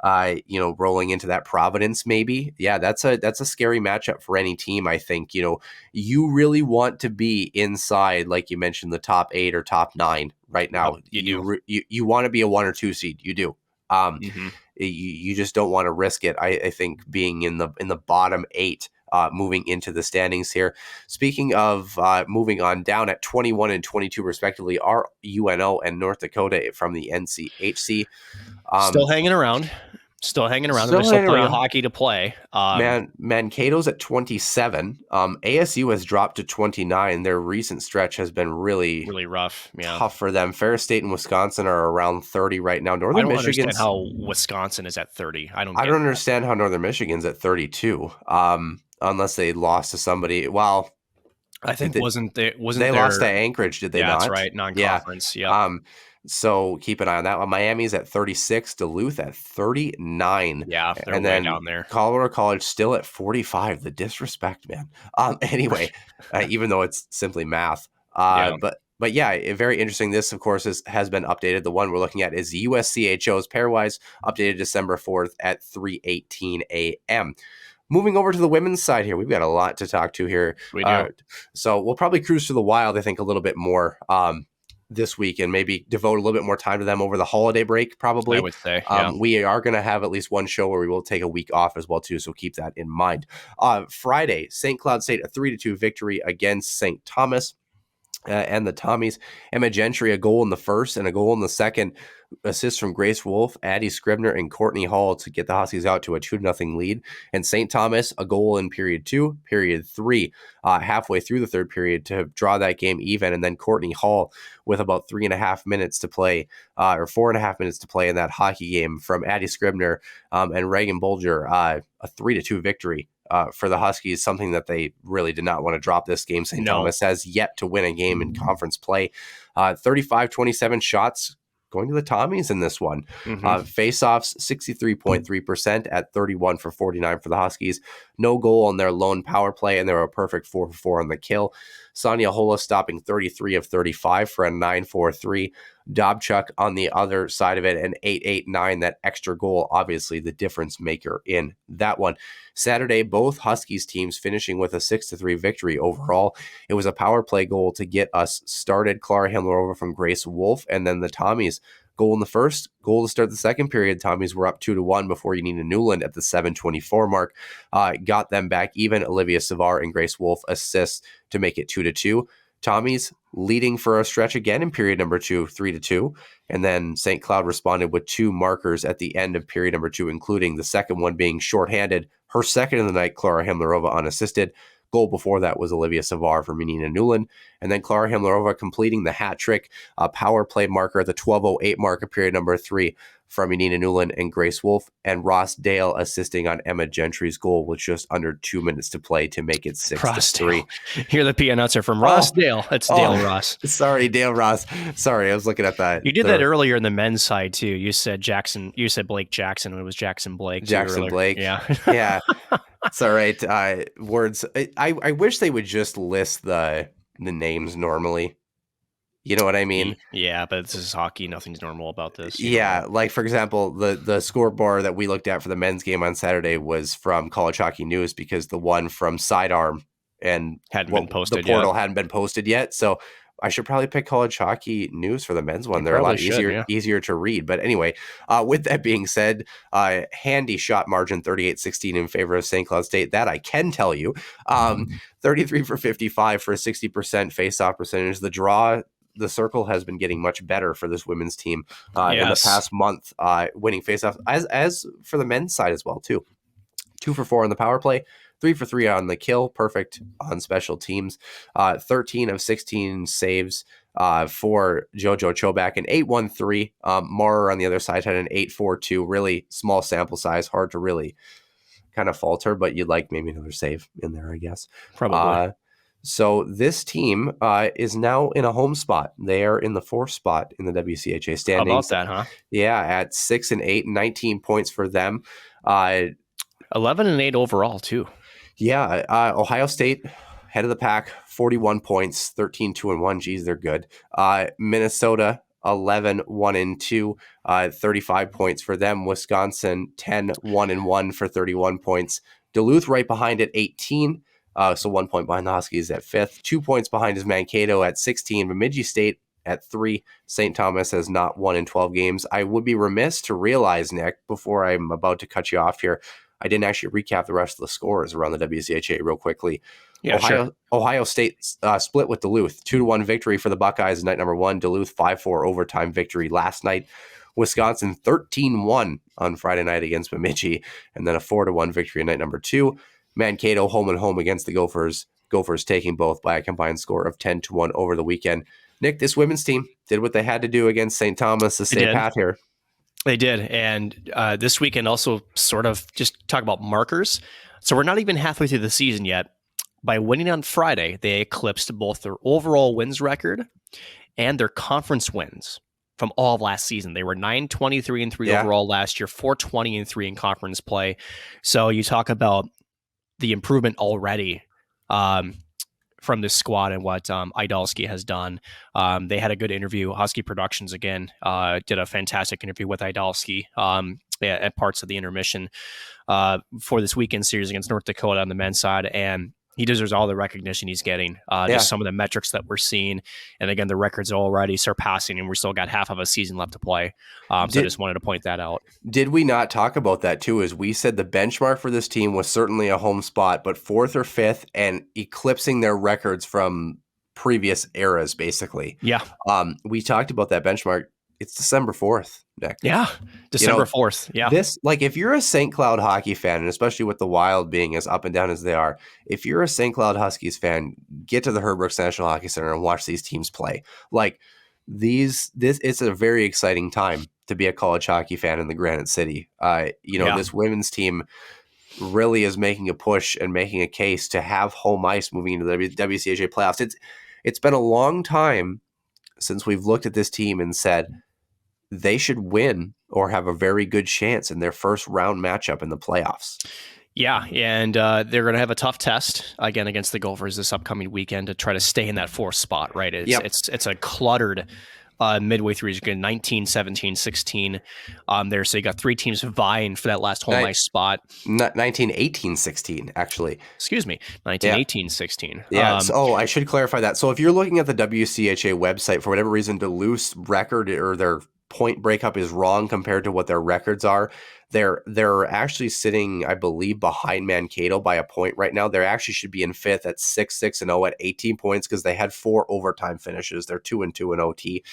[SPEAKER 5] rolling into that Providence, maybe. Yeah, that's a scary matchup for any team. I think, you really want to be inside, like you mentioned, the top 8 or top 9 right now. You want to be a 1 or 2 seed. You do. You just don't want to risk it. I think being in the bottom 8, moving into the standings here. Speaking of moving on down at 21 and 22 respectively, are UNO and North Dakota from the NCHC.
[SPEAKER 6] Still hanging around. They're still playing hockey to play.
[SPEAKER 5] Mankato's at 27. ASU has dropped to 29. Their recent stretch has been really
[SPEAKER 6] rough.
[SPEAKER 5] Tough for them. Ferris State and Wisconsin are around 30 right now. Northern Michigan.
[SPEAKER 6] Understand how Wisconsin is at 30. I don't
[SPEAKER 5] understand how Northern Michigan's at 32. Unless they lost to somebody. Well,
[SPEAKER 6] I think they lost
[SPEAKER 5] to Anchorage, did they not?
[SPEAKER 6] That's right, non-conference. Yeah.
[SPEAKER 5] So keep an eye on that one. Miami's at 36, Duluth at 39.
[SPEAKER 6] Yeah, they're
[SPEAKER 5] and
[SPEAKER 6] way
[SPEAKER 5] then
[SPEAKER 6] down there.
[SPEAKER 5] Colorado College still at 45. The disrespect, man. Anyway, even though it's simply math. But yeah, very interesting. This, of course, has been updated. The one we're looking at is the USCHO's pairwise, updated December 4th at 3:18 a.m. Moving over to the women's side here, we've got a lot to talk to here.
[SPEAKER 6] We do.
[SPEAKER 5] So we'll probably cruise to the Wild, I think, a little bit more this week and maybe devote a little bit more time to them over the holiday break, probably.
[SPEAKER 6] I would say.
[SPEAKER 5] We are going to have at least one show where we will take a week off as well, too, so keep that in mind. Friday, St. Cloud State, a 3-2 victory against St. Thomas. and the Tommies. Emma Gentry, a goal in the first and a goal in the second. Assists from Grace Wolf, Addie Scribner, and Courtney Hall to get the Huskies out to a 2-0 lead. And St. Thomas, a goal in period 2, period 3, halfway through the third period to draw that game even. And then Courtney Hall with about 3.5 minutes to play, or 4.5 minutes to play in that hockey game from Addie Scribner and Reagan Bolger, a 3-2 victory. For the Huskies, something that they really did not want to drop this game. St. Thomas has yet to win a game in conference play. 35-27 shots going to the Tommies in this one. Face-offs, 63.3% at 31 for 49 for the Huskies. No goal on their lone power play, and they were a perfect 4 for 4 on the kill. Sonia Hola stopping 33 of 35 for a 9-4-3. Dobchuk on the other side of it, an 8-8-9, that extra goal, obviously the difference maker in that one. Saturday, both Huskies teams finishing with a 6-3 victory overall. It was a power play goal to get us started. Clara Himmler over from Grace Wolf, and then the Tommies goal in the first, goal to start the second period. Tommies were up 2-1 before Yanina Newland at the 7:24 mark. Got them back even. Olivia Savar and Grace Wolf assists to make it 2-2. Tommies leading for a stretch again in period number 2, 3-2. And then St. Cloud responded with 2 markers at the end of period number 2, including the second one being shorthanded. Her second of the night, Clara Himlerova, unassisted. Goal before that was Olivia Savar from Yanina Newland. And then Clara Himlerova completing the hat trick, power play marker at the 12:08 mark of period number 3 from Yanina Newland and Grace Wolf. And Ross Dale assisting on Emma Gentry's goal with just under 2 minutes to play to make it 6-3.
[SPEAKER 6] Hear the P announcer from Ross Dale. That's Dale Ross.
[SPEAKER 5] Sorry, Dale Ross. Sorry, I was looking at that.
[SPEAKER 6] You did that earlier in the men's side too. You said Jackson. You said Blake Jackson when it was Jackson Blake.
[SPEAKER 5] Jackson Blake.
[SPEAKER 6] Yeah.
[SPEAKER 5] Yeah. It's all right. Words. I wish they would just list the names normally. You know what I mean?
[SPEAKER 6] Yeah, but this is hockey. Nothing's normal about this.
[SPEAKER 5] Yeah, like for example, the scoreboard that we looked at for the men's game on Saturday was from College Hockey News because the one from Sidearm and
[SPEAKER 6] hadn't been posted.
[SPEAKER 5] The portal hadn't been posted yet. So I should probably pick College Hockey News for the men's one. They're a lot easier to read. But anyway, with that being said, handy shot margin 38-16 in favor of St. Cloud State. That I can tell you. 33 for 55 for a 60% face-off percentage. The draw, the circle has been getting much better for this women's team in the past month, winning face-off, as for the men's side as well, too. 2 for 4 on the power play. 3 for 3 on the kill, perfect on special teams. 13 of 16 saves for JoJo Chobak, an 8-1-3. Maurer on the other side had an 8-4-2. Really small sample size, hard to really kind of falter, but you'd like maybe another save in there, I guess.
[SPEAKER 6] Probably.
[SPEAKER 5] So this team is now in a home spot. They are in the 4th spot in the WCHA standings.
[SPEAKER 6] How about that, huh?
[SPEAKER 5] Yeah, at 6-8, 19 points for them.
[SPEAKER 6] 11-8 overall, too.
[SPEAKER 5] Yeah, Ohio State, head of the pack, 41 points, 13-2-1. Geez, they're good. Minnesota, 11-1-2, 35 points for them. Wisconsin, 10-1-1 for 31 points. Duluth right behind at 18, so 1 point behind the Huskies at 5th. 2 points behind is Mankato at 16. Bemidji State at 3. St. Thomas has not won in 12 games. I would be remiss to realize, Nick, before I'm about to cut you off here, I didn't actually recap the rest of the scores around the WCHA real quickly.
[SPEAKER 6] Yeah,
[SPEAKER 5] Ohio State split with Duluth. 2-1 victory for the Buckeyes night number 1. Duluth 5-4 overtime victory last night. Wisconsin 13-1 on Friday night against Bemidji, and then a 4-1 victory night number 2. Mankato home and home against the Gophers. Gophers taking both by a combined score of 10-1 over the weekend. Nick, this women's team did what they had to do against St. Thomas to stay pat here.
[SPEAKER 6] They did. And this weekend also sort of just talk about markers. So we're not even halfway through the season yet. By winning on Friday, they eclipsed both their overall wins record and their conference wins from all of last season. They were 9-23-3 overall last year, 4-20-3 in conference play. So you talk about the improvement already from this squad and what Idalski has done. They had a good interview. Husky Productions, again, did a fantastic interview with Idalski at parts of the intermission for this weekend series against North Dakota on the men's side. And he deserves all the recognition he's getting. Just some of the metrics that we're seeing. And again, the record's already surpassing, and we're still got half of a season left to play. So I just wanted to point that out.
[SPEAKER 5] Did we not talk about that too? As we said, the benchmark for this team was certainly a home spot, but 4th or 5th and eclipsing their records from previous eras, basically.
[SPEAKER 6] Yeah.
[SPEAKER 5] We talked about that benchmark. It's December 4th, Nick.
[SPEAKER 6] Yeah. December 4th. Yeah.
[SPEAKER 5] This, like, if you're a St. Cloud hockey fan, and especially with the Wild being as up and down as they are, if you're a St. Cloud Huskies fan, get to the Herbrooks National Hockey Center and watch these teams play. Like, it's a very exciting time to be a college hockey fan in the Granite City. This women's team really is making a push and making a case to have home ice moving into the WCHA playoffs. It's been a long time since we've looked at this team and said they should win or have a very good chance in their first round matchup in the playoffs.
[SPEAKER 6] Yeah, and they're going to have a tough test again against the Gophers this upcoming weekend to try to stay in that fourth spot, right? It's a cluttered midway through. You get 19, 17, 16 there. So you got three teams vying for that last home ice spot.
[SPEAKER 5] 19, 18, 16, actually.
[SPEAKER 6] Excuse me, 19, 18, 16.
[SPEAKER 5] Yeah, I should clarify that. So if you're looking at the WCHA website, for whatever reason, Duluth's record or their point breakup is wrong compared to what their records are. They're actually sitting, I believe, behind Mankato by a point right now. They actually should be in fifth at 6-6-0 at 18 points because they had 4 overtime finishes. They're 2-2 in OT,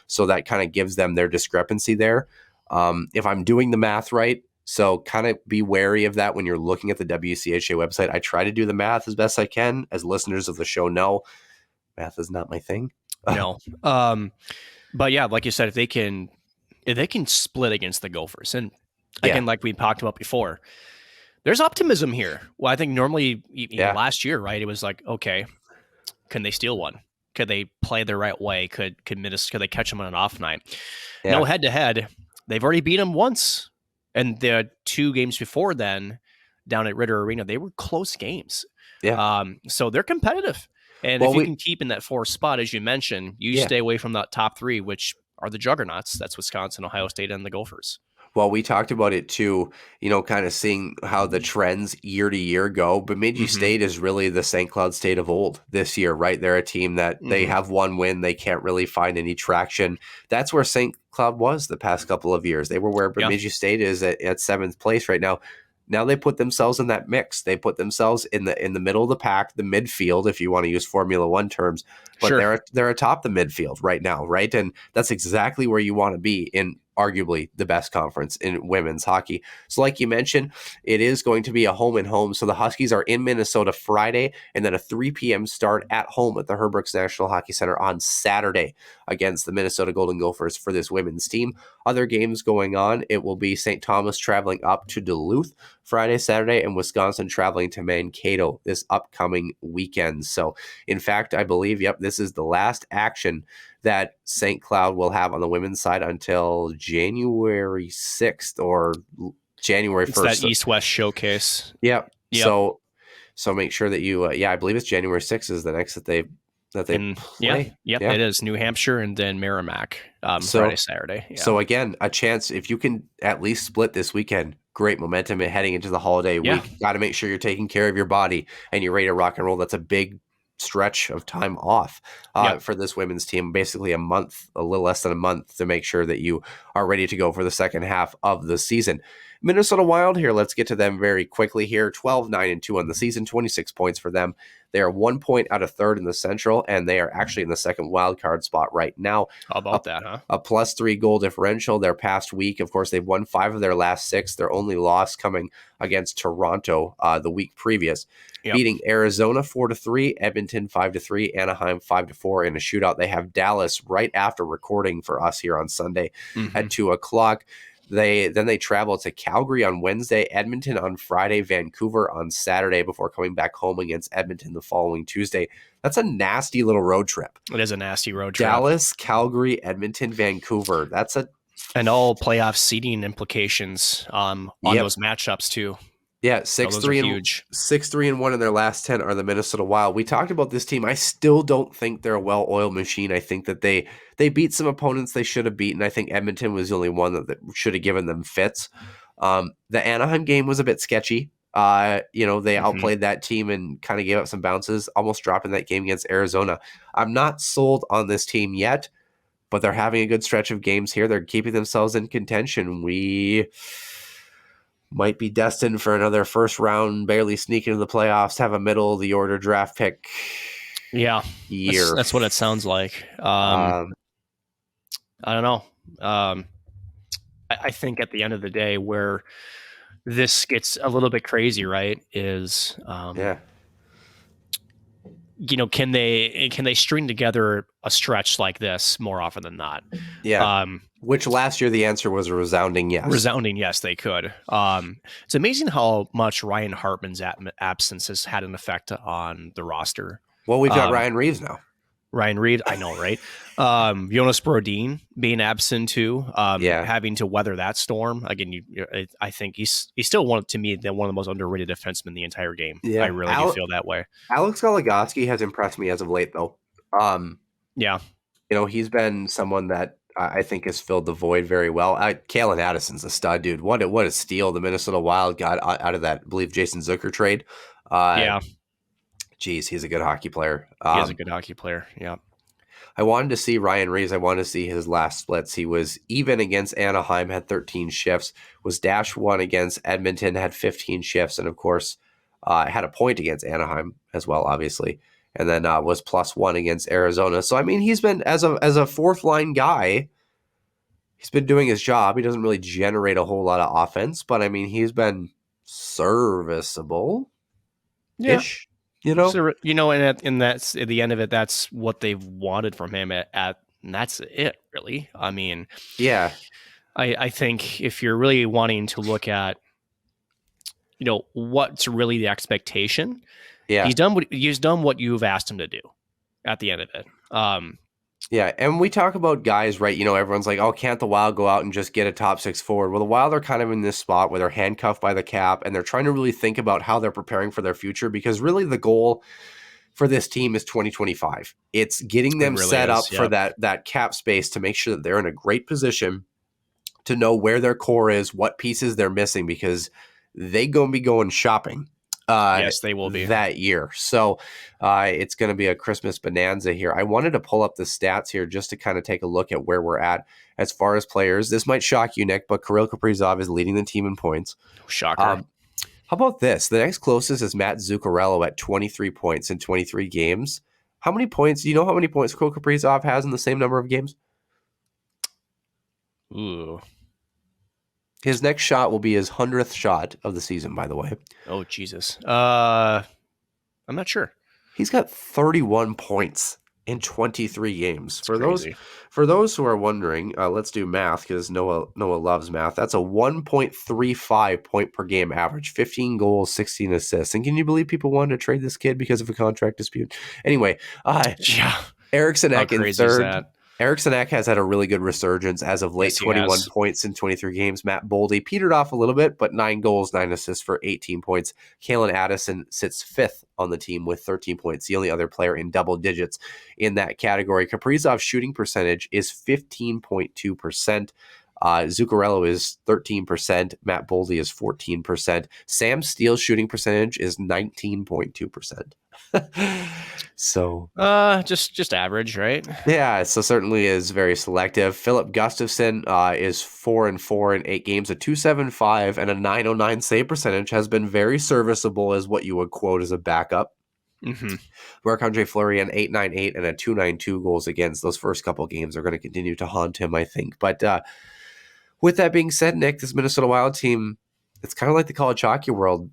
[SPEAKER 5] so that kind of gives them their discrepancy there. If I'm doing the math right, so kind of be wary of that when you're looking at the WCHA website. I try to do the math as best I can. As listeners of the show know, math is not my thing.
[SPEAKER 6] No, but yeah, like you said, if they can split against the Gophers, and again, like we talked about before, there's optimism here. Well, I think normally last year, right? It was like, okay, can they steal one? Could they play the right way? Could they catch them on an off night? Yeah. No, head to head, they've already beat them once, and the 2 games before then, down at Ritter Arena, they were close games. Yeah. So they're competitive. And if you can keep in that 4th spot, as you mentioned, you stay away from that top 3, which are the juggernauts. That's Wisconsin, Ohio State, and the Gophers.
[SPEAKER 5] Well, we talked about it too, kind of seeing how the trends year to year go. Bemidji State is really the St. Cloud State of old this year, right? They're a team that they have one win. They can't really find any traction. That's where St. Cloud was the past couple of years. They were where Bemidji State is at 7th place right now. Now they put themselves in that mix. They put themselves in the middle of the pack, the midfield, if you want to use Formula One terms. But they're atop the midfield right now, right? And that's exactly where you want to be in arguably the best conference in women's hockey. So like you mentioned, it is going to be a home and home. So the Huskies are in Minnesota Friday, and then a 3 p.m. start at home at the Herbrooks National Hockey Center on Saturday against the Minnesota Golden Gophers for this women's team. Other games going on, it will be St. Thomas traveling up to Duluth Friday, Saturday, and Wisconsin traveling to Mankato this upcoming weekend. So in fact, I believe, this is the last action that St. Cloud will have on the women's side until January 6th or January 1st.
[SPEAKER 6] It's that East-West showcase.
[SPEAKER 5] Yep. So make sure that you, I believe it's January 6th is the next that they play.
[SPEAKER 6] It is New Hampshire and then Merrimack Friday, Saturday. Yeah.
[SPEAKER 5] So again, a chance, if you can at least split this weekend, great momentum heading into the holiday week. Got to make sure you're taking care of your body and you're ready to rock and roll. That's a big stretch of time off for this women's team, basically a little less than a month to make sure that you are ready to go for the second half of the season. Minnesota Wild here, let's get to them very quickly here. 12-9-2 on the season, 26 points for them. They are 1 point out of third in the Central, and they are actually in the second wild card spot right now.
[SPEAKER 6] How about that, huh?
[SPEAKER 5] A +3 goal differential. Their past week, of course, they've won 5 of their last 6. Their only loss coming against Toronto the week previous. Beating Arizona 4-3, Edmonton 5-3, Anaheim 5-4 in a shootout. They have Dallas right after recording for us here on Sunday at 2:00. Then they travel to Calgary on Wednesday, Edmonton on Friday, Vancouver on Saturday before coming back home against Edmonton the following Tuesday. That's a nasty little road trip.
[SPEAKER 6] It is a nasty road trip.
[SPEAKER 5] Dallas, Calgary, Edmonton, Vancouver.
[SPEAKER 6] And all playoff seeding implications on those matchups too.
[SPEAKER 5] Yeah, 6-3-1 in their last 10 are the Minnesota Wild. We talked about this team. I still don't think they're a well-oiled machine. I think that they beat some opponents they should have beaten. I think Edmonton was the only one that should have given them fits. The Anaheim game was a bit sketchy. They outplayed that team and kind of gave up some bounces, almost dropping that game against Arizona. I'm not sold on this team yet, but they're having a good stretch of games here. They're keeping themselves in contention. We might be destined for another first round, barely sneak into the playoffs, have a middle of the order draft pick.
[SPEAKER 6] Yeah,
[SPEAKER 5] year.
[SPEAKER 6] that's what it sounds like. I don't know. I think at the end of the day, where this gets a little bit crazy, right? Is
[SPEAKER 5] yeah.
[SPEAKER 6] can they string together a stretch like this more often than not?
[SPEAKER 5] Yeah. Which last year the answer was a resounding yes.
[SPEAKER 6] Resounding yes, they could. It's amazing how much Ryan Hartman's absence has had an effect on the roster.
[SPEAKER 5] Well, we've got Ryan Reeves now.
[SPEAKER 6] Ryan Reed, I know, right? Jonas Brodin being absent too, having to weather that storm again. I think he's still one of the most underrated defensemen in the entire game.
[SPEAKER 5] Yeah.
[SPEAKER 6] I really do feel that way.
[SPEAKER 5] Alex Goligoski has impressed me as of late, though.
[SPEAKER 6] Yeah,
[SPEAKER 5] he's been someone that I think has filled the void very well. Kalen Addison's a stud, dude. What a steal the Minnesota Wild got out of that, I believe, Jason Zucker trade. Geez, he's a good hockey player.
[SPEAKER 6] He is a good hockey player. Yeah.
[SPEAKER 5] I wanted to see Ryan Reeves. I wanted to see his last splits. He was even against Anaheim, had 13 shifts, was -1 against Edmonton, had 15 shifts, and of course, had a point against Anaheim as well, obviously, and then was +1 against Arizona. So, I mean, he's been, as a fourth line guy, he's been doing his job. He doesn't really generate a whole lot of offense, but I mean, he's been serviceable-ish.
[SPEAKER 6] Yeah.
[SPEAKER 5] So,
[SPEAKER 6] and that's at the end of it. That's what they've wanted from him and that's it, really. I mean,
[SPEAKER 5] yeah,
[SPEAKER 6] I think if you're really wanting to look at, what's really the expectation, he's done what you've asked him to do at the end of it.
[SPEAKER 5] Yeah, and we talk about guys, right? Everyone's like, oh, can't the Wild go out and just get a top six forward? Well, the Wild are kind of in this spot where they're handcuffed by the cap, and they're trying to really think about how they're preparing for their future, because really the goal for this team is 2025. It's getting them set up for that cap space to make sure that they're in a great position to know where their core is, what pieces they're missing, because they going to be going shopping.
[SPEAKER 6] Yes, they will be
[SPEAKER 5] that year. So it's going to be a Christmas bonanza here. I wanted to pull up the stats here just to kind of take a look at where we're at as far as players. This might shock you, Nick, but Kirill Kaprizov is leading the team in points.
[SPEAKER 6] Shocker.
[SPEAKER 5] How about this? The next closest is Matt Zuccarello at 23 points in 23 games. How many points? Do you know how many points Kirill Kaprizov has in the same number of games?
[SPEAKER 6] Ooh.
[SPEAKER 5] His next shot will be his 100th shot of the season, by the way.
[SPEAKER 6] Oh, Jesus. I'm not sure.
[SPEAKER 5] He's got 31 points in 23 games.
[SPEAKER 6] That's
[SPEAKER 5] For those who are wondering, let's do math, because Noah loves math. That's a 1.35 point per game average, 15 goals, 16 assists. And can you believe people wanted to trade this kid because of a contract dispute? Anyway, Eriksson Ek in third. Eriksson Ek has had a really good resurgence as of late, 21 points in 23 games. Matt Boldy petered off a little bit, but 9 goals, 9 assists for 18 points. Kalen Addison sits 5th on the team with 13 points, the only other player in double digits in that category. Kaprizov's shooting percentage is 15.2%. Zuccarello is 13%. Matt Boldy is 14%. Sam Steele's shooting percentage is 19.2%. So
[SPEAKER 6] just average, right?
[SPEAKER 5] Yeah, so certainly is very selective. Philip Gustafson is 4-4 in 8 games, a .275 and a .909 save percentage. Has been very serviceable as what you would quote as a backup.
[SPEAKER 6] Mm-hmm.
[SPEAKER 5] Marc-Andre Fleury an .898 and a .292 goals against. Those first couple games are going to continue to haunt him, I think. But with that being said, Nick, this Minnesota Wild team, it's kind of like the college hockey world.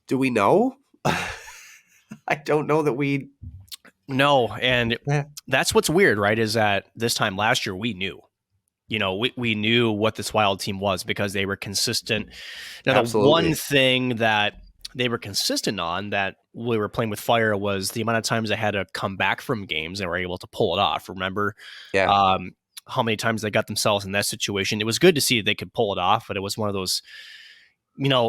[SPEAKER 5] Do we know? I don't know that we
[SPEAKER 6] know. And that's what's weird, right? Is that this time last year we knew. We knew what this Wild team was because they were consistent. Now,
[SPEAKER 5] Absolutely.
[SPEAKER 6] The one thing that they were consistent on that we were playing with fire was the amount of times they had to come back from games and were able to pull it off. Remember?
[SPEAKER 5] Yeah.
[SPEAKER 6] How many times they got themselves in that situation. It was good to see that they could pull it off, but it was one of those,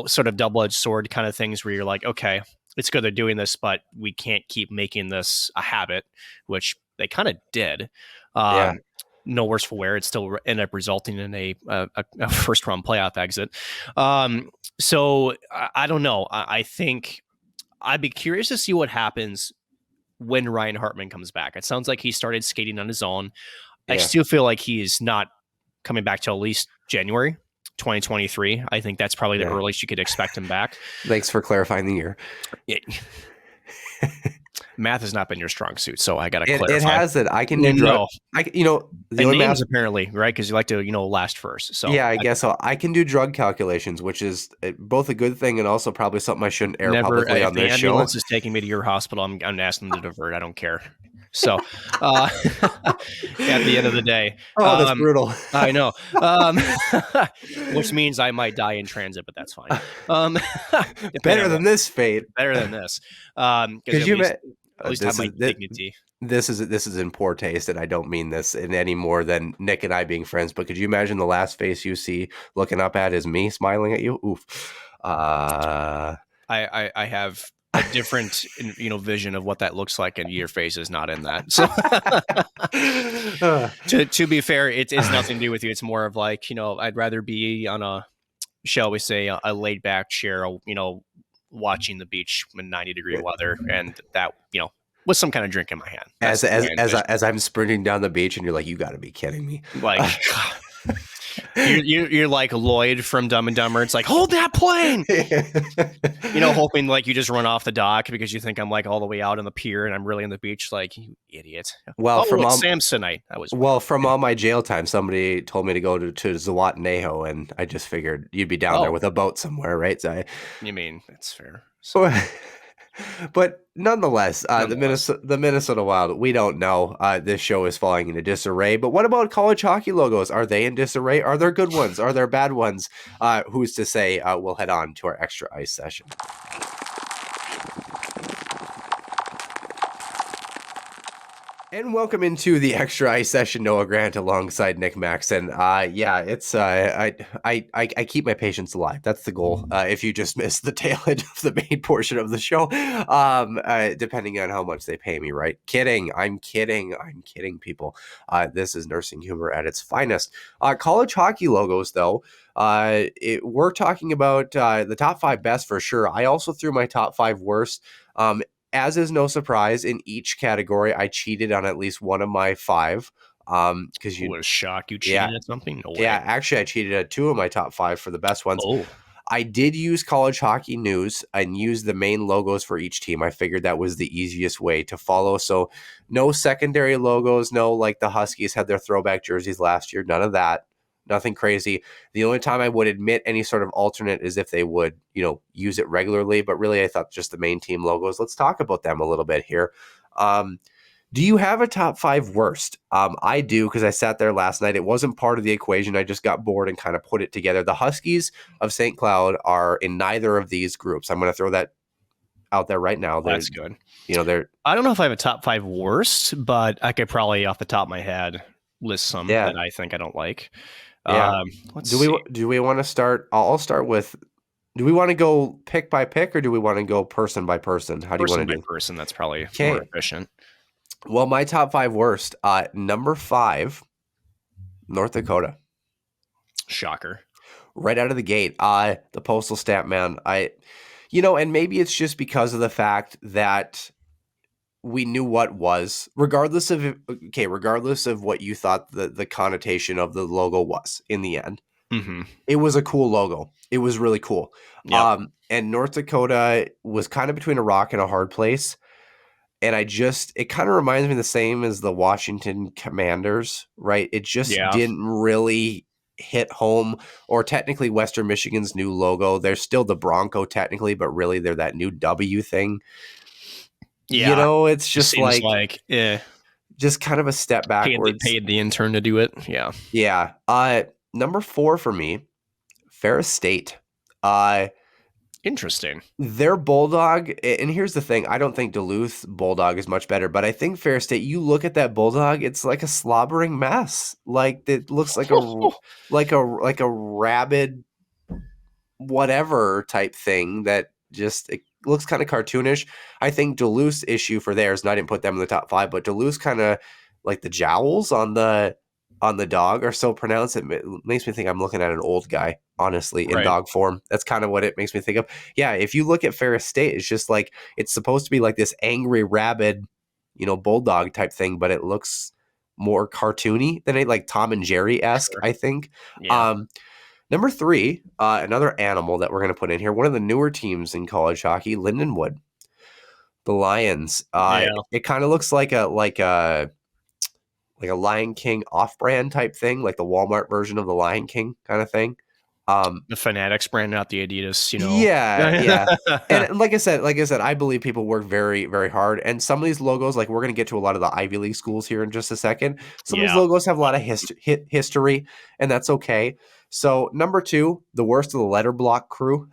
[SPEAKER 6] sort of double-edged sword kind of things where you're like, okay, it's good they're doing this, but we can't keep making this a habit, which they kind of did. No worse for wear. It still ended up resulting in a first-round playoff exit. So I don't know. I think I'd be curious to see what happens when Ryan Hartman comes back. It sounds like he started skating on his own. I still feel like he's not coming back till at least January 2023. I think that's probably the earliest you could expect him back.
[SPEAKER 5] Thanks for clarifying the year.
[SPEAKER 6] Math has not been your strong suit, so I got to clarify.
[SPEAKER 5] It hasn't. I can do
[SPEAKER 6] No.
[SPEAKER 5] the only
[SPEAKER 6] names
[SPEAKER 5] math
[SPEAKER 6] apparently, right? Because you like to, last first. So
[SPEAKER 5] yeah, I guess so. I can do drug calculations, which is both a good thing and also probably something I shouldn't air publicly
[SPEAKER 6] if
[SPEAKER 5] on
[SPEAKER 6] the
[SPEAKER 5] this show.
[SPEAKER 6] ambulance is taking me to your hospital, I'm asking them to divert. I don't care. So, at the end of the day,
[SPEAKER 5] that's brutal.
[SPEAKER 6] I know, which means I might die in transit, but that's fine.
[SPEAKER 5] Better than this fate.
[SPEAKER 6] Better than this.
[SPEAKER 5] Because
[SPEAKER 6] at least have my dignity.
[SPEAKER 5] This is in poor taste, and I don't mean this in any more than Nick and I being friends. But could you imagine the last face you see looking up at is me smiling at you? Oof.
[SPEAKER 6] I have a different vision of what that looks like, and your face is not in that. So to be fair, it's nothing to do with you. It's more of like, I'd rather be on a, shall we say, a laid back chair, watching the beach in 90-degree weather, and that, with some kind of drink in my hand.
[SPEAKER 5] As I'm sprinting down the beach, and you're like, you got to be kidding me.
[SPEAKER 6] Like, you're like Lloyd from Dumb and Dumber. It's like, hold that plane. Hoping like you just run off the dock because you think I'm like all the way out on the pier and I'm really on the beach. Like, you idiot.
[SPEAKER 5] Well, from
[SPEAKER 6] Samsonite.
[SPEAKER 5] From all my jail time, somebody told me to go to Zihuatanejo, and I just figured you'd be down there with a boat somewhere, right? So
[SPEAKER 6] you mean that's fair.
[SPEAKER 5] So, but nonetheless, the Minnesota Wild, we don't know. This show is falling into disarray. But what about college hockey logos? Are they in disarray? Are there good ones? Are there bad ones? Who's to say? We'll head on to our extra ice session. And welcome into the extra ice session, Noah Grant alongside Nick Maxon. It's I keep my patience alive. That's the goal. If you just missed the tail end of the main portion of the show, depending on how much they pay me, right? I'm kidding, people. This is nursing humor at its finest. College hockey logos, though. We're talking about the top 5 best for sure. I also threw my top 5 worst. As is no surprise, in each category, I cheated on at least one of my 5. Because
[SPEAKER 6] what a shock! You cheated at something? No way.
[SPEAKER 5] Yeah, actually, I cheated at 2 of my top 5 for the best ones.
[SPEAKER 6] Oh.
[SPEAKER 5] I did use College Hockey News and use the main logos for each team. I figured that was the easiest way to follow. So no secondary logos, no like the Huskies had their throwback jerseys last year. None of that. Nothing crazy. The only time I would admit any sort of alternate is if they would, use it regularly. But really, I thought just the main team logos. Let's talk about them a little bit here. Do you have a top 5 worst? I do, because I sat there last night. It wasn't part of the equation. I just got bored and kind of put it together. The Huskies of St. Cloud are in neither of these groups. I'm going to throw that out there right now.
[SPEAKER 6] That's good.
[SPEAKER 5] They're.
[SPEAKER 6] I don't know if I have a top 5 worst, but I could probably, off the top of my head, list some that I think I don't like.
[SPEAKER 5] Yeah. Do we want to start? I'll start with. Do we want to go pick by pick, or do we want to go person by person? How do you want to do?
[SPEAKER 6] Person. That's probably more efficient.
[SPEAKER 5] Well, my top 5 worst. Number 5, North Dakota.
[SPEAKER 6] Shocker. Right
[SPEAKER 5] out of the gate. The postal stamp man. And maybe it's just because of the fact that we knew what was, regardless of what you thought the connotation of the logo was in the end.
[SPEAKER 6] Mm-hmm.
[SPEAKER 5] It was a cool logo. It was really cool.
[SPEAKER 6] Yep.
[SPEAKER 5] And North Dakota was kind of between a rock and a hard place. And it kind of reminds me the same as the Washington Commanders, right? It just didn't really hit home, or technically Western Michigan's new logo. They're still the Bronco technically, but really they're that new W thing.
[SPEAKER 6] Yeah.
[SPEAKER 5] It's just just kind of a step backwards.
[SPEAKER 6] They paid the intern to do it. Yeah.
[SPEAKER 5] Yeah. Number 4 for me, Ferris State.
[SPEAKER 6] Interesting.
[SPEAKER 5] Their Bulldog, and here's the thing, I don't think Duluth Bulldog is much better, but I think Ferris State, you look at that Bulldog, it's like a slobbering mess. Like it looks like a rabid whatever type thing that just it looks kind of cartoonish. I think Duluth's issue for theirs, and I didn't put them in the top 5, but Duluth's kind of like the jowls on the dog are so pronounced. It makes me think I'm looking at an old guy, honestly, in dog form. That's kind of what it makes me think of. Yeah, if you look at Ferris State, it's just like it's supposed to be like this angry, rabid, bulldog type thing, but it looks more cartoony than like Tom and Jerry-esque, I think.
[SPEAKER 6] Yeah.
[SPEAKER 5] Number 3, another animal that we're going to put in here, one of the newer teams in college hockey, Lindenwood. The Lions.
[SPEAKER 6] Yeah.
[SPEAKER 5] It kind of looks like a Lion King off-brand type thing, like the Walmart version of the Lion King kind of thing.
[SPEAKER 6] The Fanatics brand, not the Adidas,
[SPEAKER 5] Yeah. And like I said, I believe people work very, very hard. And some of these logos, like we're going to get to a lot of the Ivy League schools here in just a second. Some of these
[SPEAKER 6] Yeah.
[SPEAKER 5] logos have a lot of history, and that's okay. So number 2, the worst of the letter block crew.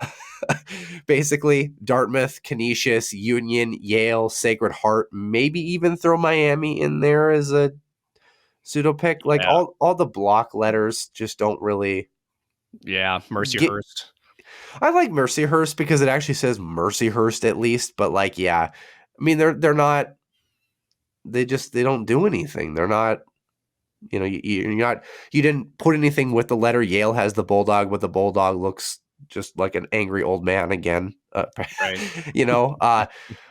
[SPEAKER 5] Basically, Dartmouth, Canisius, Union, Yale, Sacred Heart, maybe even throw Miami in there as a pseudo pick. Like
[SPEAKER 6] Yeah.
[SPEAKER 5] all the block letters just don't really.
[SPEAKER 6] Yeah, Mercyhurst.
[SPEAKER 5] I like Mercyhurst because it actually says Mercyhurst at least, but like, yeah, I mean, they're not. They don't do anything. They're not. You didn't put anything with the letter. Yale has the bulldog, but the bulldog looks just like an angry old man again.
[SPEAKER 6] Right.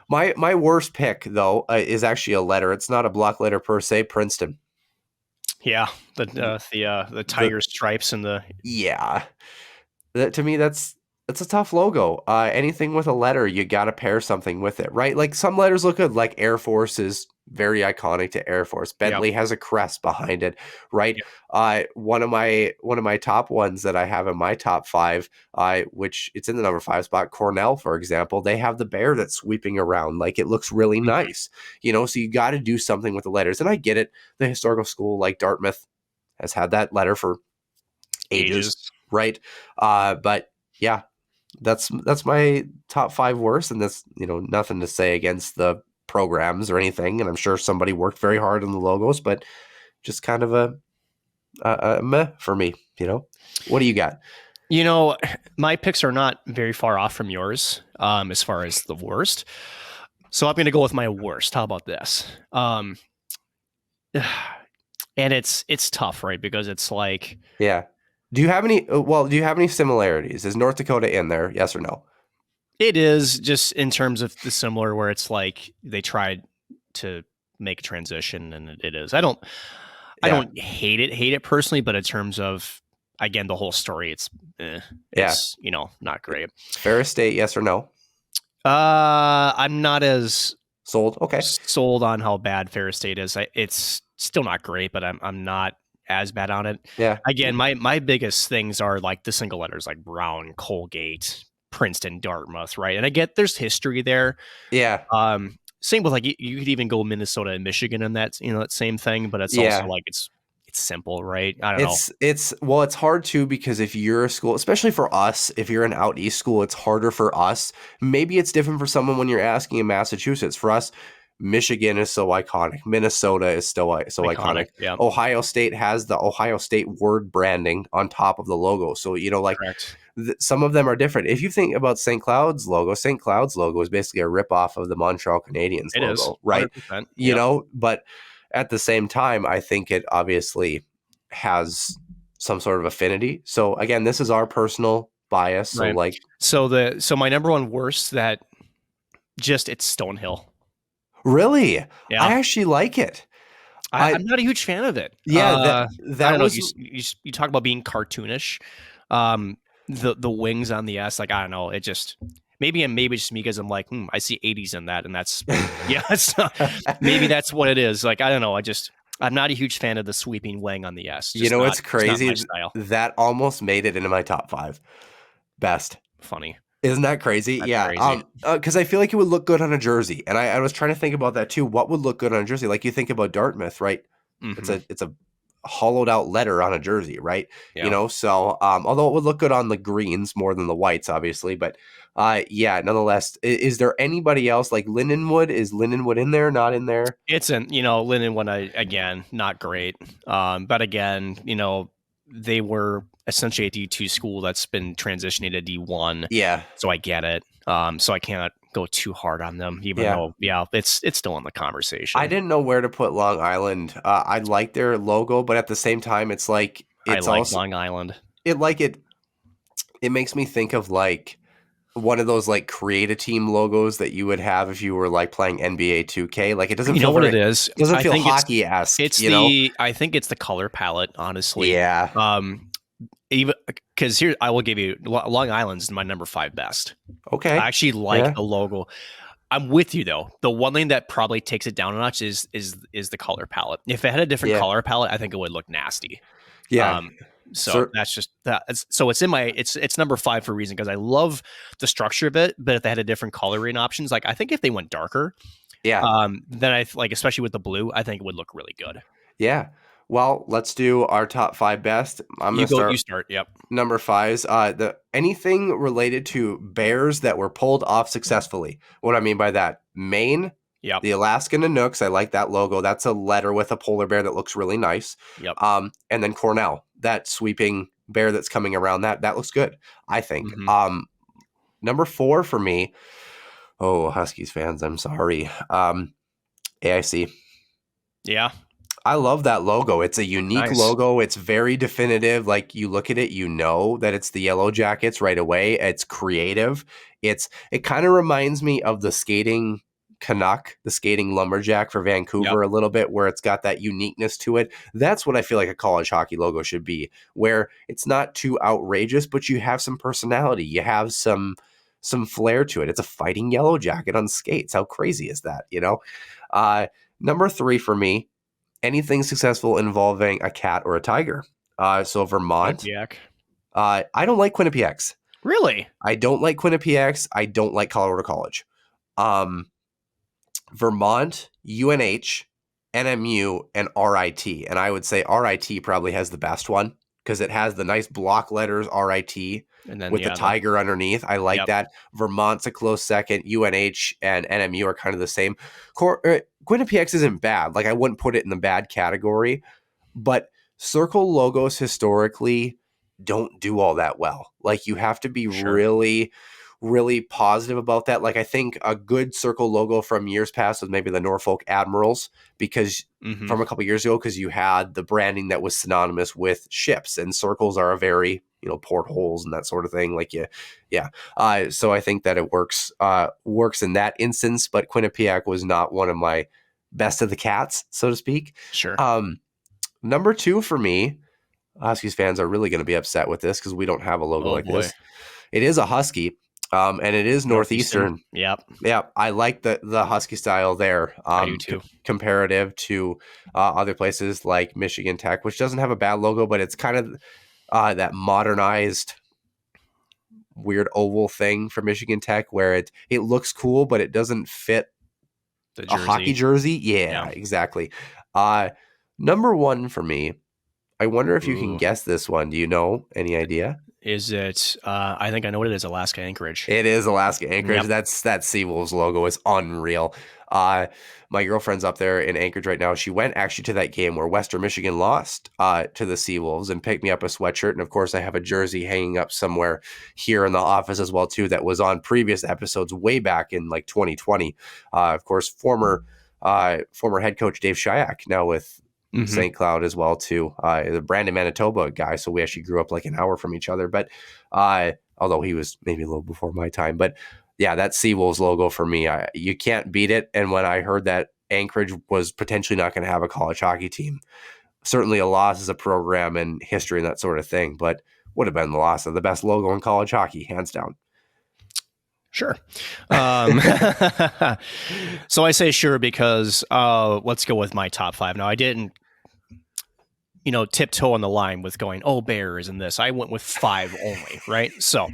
[SPEAKER 5] My worst pick though is actually a letter. It's not a block letter per se. Princeton.
[SPEAKER 6] Yeah, the tiger stripes and the
[SPEAKER 5] Yeah. To me, that's a tough logo. Anything with a letter, you got to pair something with it, right? Like some letters look good. Like Air Force is very iconic to Air Force. Bentley has a crest behind it, right? One of my top ones that I have in my top 5, which it's in the number 5 spot. Cornell, for example, they have the bear that's sweeping around. Like it looks really nice, So you got to do something with the letters. And I get it. The historical school like Dartmouth has had that letter for ages. Right. But yeah, that's my top 5 worst. And that's, nothing to say against the programs or anything. And I'm sure somebody worked very hard on the logos, but just kind of a meh for me, What do you got?
[SPEAKER 6] My picks are not very far off from yours as far as the worst. So I'm going to go with my worst. How about this? And it's tough, right? Because it's like,
[SPEAKER 5] yeah. Do you have any similarities? Is North Dakota in there? Yes or no?
[SPEAKER 6] It is, just in terms of the similar, where it's like they tried to make a transition, and it is. I don't hate it personally, but in terms of, again, the whole story, it's not great.
[SPEAKER 5] Ferris State, yes or no?
[SPEAKER 6] I'm not as
[SPEAKER 5] sold
[SPEAKER 6] on how bad Ferris State is. It's still not great, but I'm not as bad on it.
[SPEAKER 5] Yeah.
[SPEAKER 6] Again, my biggest things are like the single letters, like Brown, Colgate, Princeton, Dartmouth, right? And I get there's history there.
[SPEAKER 5] Yeah.
[SPEAKER 6] Same with like you could even go Minnesota and Michigan in that that same thing, but it's also like it's simple, right? I don't know.
[SPEAKER 5] It's hard too because if you're a school, especially for us, if you're an out east school, it's harder for us. Maybe it's different for someone when you're asking in Massachusetts. For us, Michigan is so iconic. Minnesota is so iconic.
[SPEAKER 6] Yeah.
[SPEAKER 5] Ohio State has the Ohio State word branding on top of the logo. So, some of them are different. If you think about St. Cloud's logo is basically a ripoff of the Montreal Canadiens logo,
[SPEAKER 6] is,
[SPEAKER 5] right?
[SPEAKER 6] Yep.
[SPEAKER 5] But at the same time, I think it obviously has some sort of affinity. So again, this is our personal bias. So
[SPEAKER 6] right. So my number one worst that it's Stonehill.
[SPEAKER 5] Really?
[SPEAKER 6] Yeah.
[SPEAKER 5] I actually like it.
[SPEAKER 6] I'm not a huge fan of it.
[SPEAKER 5] Yeah, that was.
[SPEAKER 6] You talk about being cartoonish. The wings on the S, like I don't know, it just maybe it's just me because I'm like, I see 80s in that, and that's maybe that's what it is. Like I don't know, I'm not a huge fan of the sweeping wing on the S.
[SPEAKER 5] It's crazy. That almost made it into my top 5 best.
[SPEAKER 6] Funny.
[SPEAKER 5] Isn't that crazy?
[SPEAKER 6] That's
[SPEAKER 5] yeah.
[SPEAKER 6] crazy.
[SPEAKER 5] Because I feel like it would look good on a jersey. And I was trying to think about that too. What would look good on a jersey? Like you think about Dartmouth, right? Mm-hmm. It's a hollowed out letter on a jersey, right?
[SPEAKER 6] Yeah.
[SPEAKER 5] So although it would look good on the greens more than the whites, obviously. But nonetheless, is there anybody else like Lindenwood? Is Lindenwood in there? Not in there?
[SPEAKER 6] It's in, Lindenwood, again, not great. But again, they were essentially a D2 school that's been transitioning to D1.
[SPEAKER 5] Yeah.
[SPEAKER 6] So I get it. So I can't go too hard on them, even though, it's still in the conversation.
[SPEAKER 5] I didn't know where to put Long Island. I like their logo, but at the same time, it's like
[SPEAKER 6] I like also, Long Island.
[SPEAKER 5] It makes me think of like one of those like create a team logos that you would have if you were like playing NBA 2K. Like it doesn't feel
[SPEAKER 6] what it is.
[SPEAKER 5] It doesn't feel hockey-esque.
[SPEAKER 6] I think it's the color palette, honestly.
[SPEAKER 5] Yeah.
[SPEAKER 6] Even because here I will give you Long Island's my number 5 best.
[SPEAKER 5] Okay.
[SPEAKER 6] I actually like the logo. I'm with you though. The one thing that probably takes it down a notch is the color palette. If it had a different
[SPEAKER 5] Yeah.
[SPEAKER 6] color palette, I think it would look nasty.
[SPEAKER 5] Yeah.
[SPEAKER 6] So that's just that. So it's in my it's number 5 for a reason, because I love the structure of it. But if they had a different coloring options, like I think if they went darker, then I like, especially with the blue, I think it would look really good.
[SPEAKER 5] Yeah. Well, let's do our top 5 best. I'm going to start.
[SPEAKER 6] You start. Yep.
[SPEAKER 5] Number 5's anything related to bears that were pulled off successfully. What I mean by that, Maine,
[SPEAKER 6] Yep.
[SPEAKER 5] the Alaskan Canucks. I like that logo. That's a letter with a polar bear that looks really nice.
[SPEAKER 6] Yep.
[SPEAKER 5] And then Cornell, that sweeping bear that's coming around, that looks good, I think.
[SPEAKER 6] Mm-hmm.
[SPEAKER 5] Number 4 for me. Oh, Huskies fans, I'm sorry. AIC.
[SPEAKER 6] Yeah.
[SPEAKER 5] I love that logo. It's a unique logo. It's very definitive. Like, you look at it, you know that it's the Yellow Jackets right away. It's creative. It kind of reminds me of the skating Canuck, the skating lumberjack for Vancouver a little bit, where it's got that uniqueness to it. That's what I feel like a college hockey logo should be, where it's not too outrageous, but you have some personality. You have some flair to it. It's a fighting Yellow Jacket on skates. How crazy is that? Number 3 for me, anything successful involving a cat or a tiger. So Vermont.
[SPEAKER 6] Quinnipiac.
[SPEAKER 5] I don't like Quinnipiacs.
[SPEAKER 6] Really?
[SPEAKER 5] I don't like Quinnipiacs. I don't like Colorado College. Vermont, UNH, NMU, and RIT. And I would say RIT probably has the best one, because it has the nice block letters RIT
[SPEAKER 6] and then,
[SPEAKER 5] with the tiger underneath. I like that. Vermont's a close second. UNH and NMU are kind of the same. Quinnipiacs isn't bad. Like, I wouldn't put it in the bad category, but circle logos historically don't do all that well. Like, you have to be really, really positive about that. Like, I think a good circle logo from years past was maybe the Norfolk Admirals, because from a couple years ago, because you had the branding that was synonymous with ships, and circles are a very, portholes and that sort of thing. Like, so I think that it works in that instance, but Quinnipiac was not one of my best of the cats, so to speak.
[SPEAKER 6] Sure.
[SPEAKER 5] Number 2 for me, Huskies fans are really going to be upset with this, because we don't have a logo this. It is a Husky, and it is Northeastern.
[SPEAKER 6] Yep.
[SPEAKER 5] Yeah, I like the Husky style there.
[SPEAKER 6] I do too.
[SPEAKER 5] Comparative to other places like Michigan Tech, which doesn't have a bad logo, but it's kind of that modernized weird oval thing for Michigan Tech, where it looks cool, but it doesn't fit a hockey jersey. Yeah, exactly. Number 1 for me, I wonder if you can guess this one. Do you know? Any idea?
[SPEAKER 6] Is it? I think I know what it is. Alaska Anchorage.
[SPEAKER 5] It is Alaska Anchorage. Yep. That Seawolves logo is unreal. My girlfriend's up there in Anchorage right now. She went actually to that game where Western Michigan lost to the Seawolves, and picked me up a sweatshirt. And of course, I have a jersey hanging up somewhere here in the office as well too, that was on previous episodes way back in like 2020. Of course, former head coach Dave Shyak, now with St. Cloud as well too, the Brandon, Manitoba guy. So we actually grew up like an hour from each other, but although he was maybe a little before my time. But yeah, that Seawolves logo for me, you can't beat it. And when I heard that Anchorage was potentially not going to have a college hockey team, certainly a loss as a program and history and that sort of thing, but would have been the loss of the best logo in college hockey, hands down.
[SPEAKER 6] Sure. So I say sure because let's go with my top 5. Now, I didn't, tiptoe on the line with going, Bears and this. I went with 5 only, right? So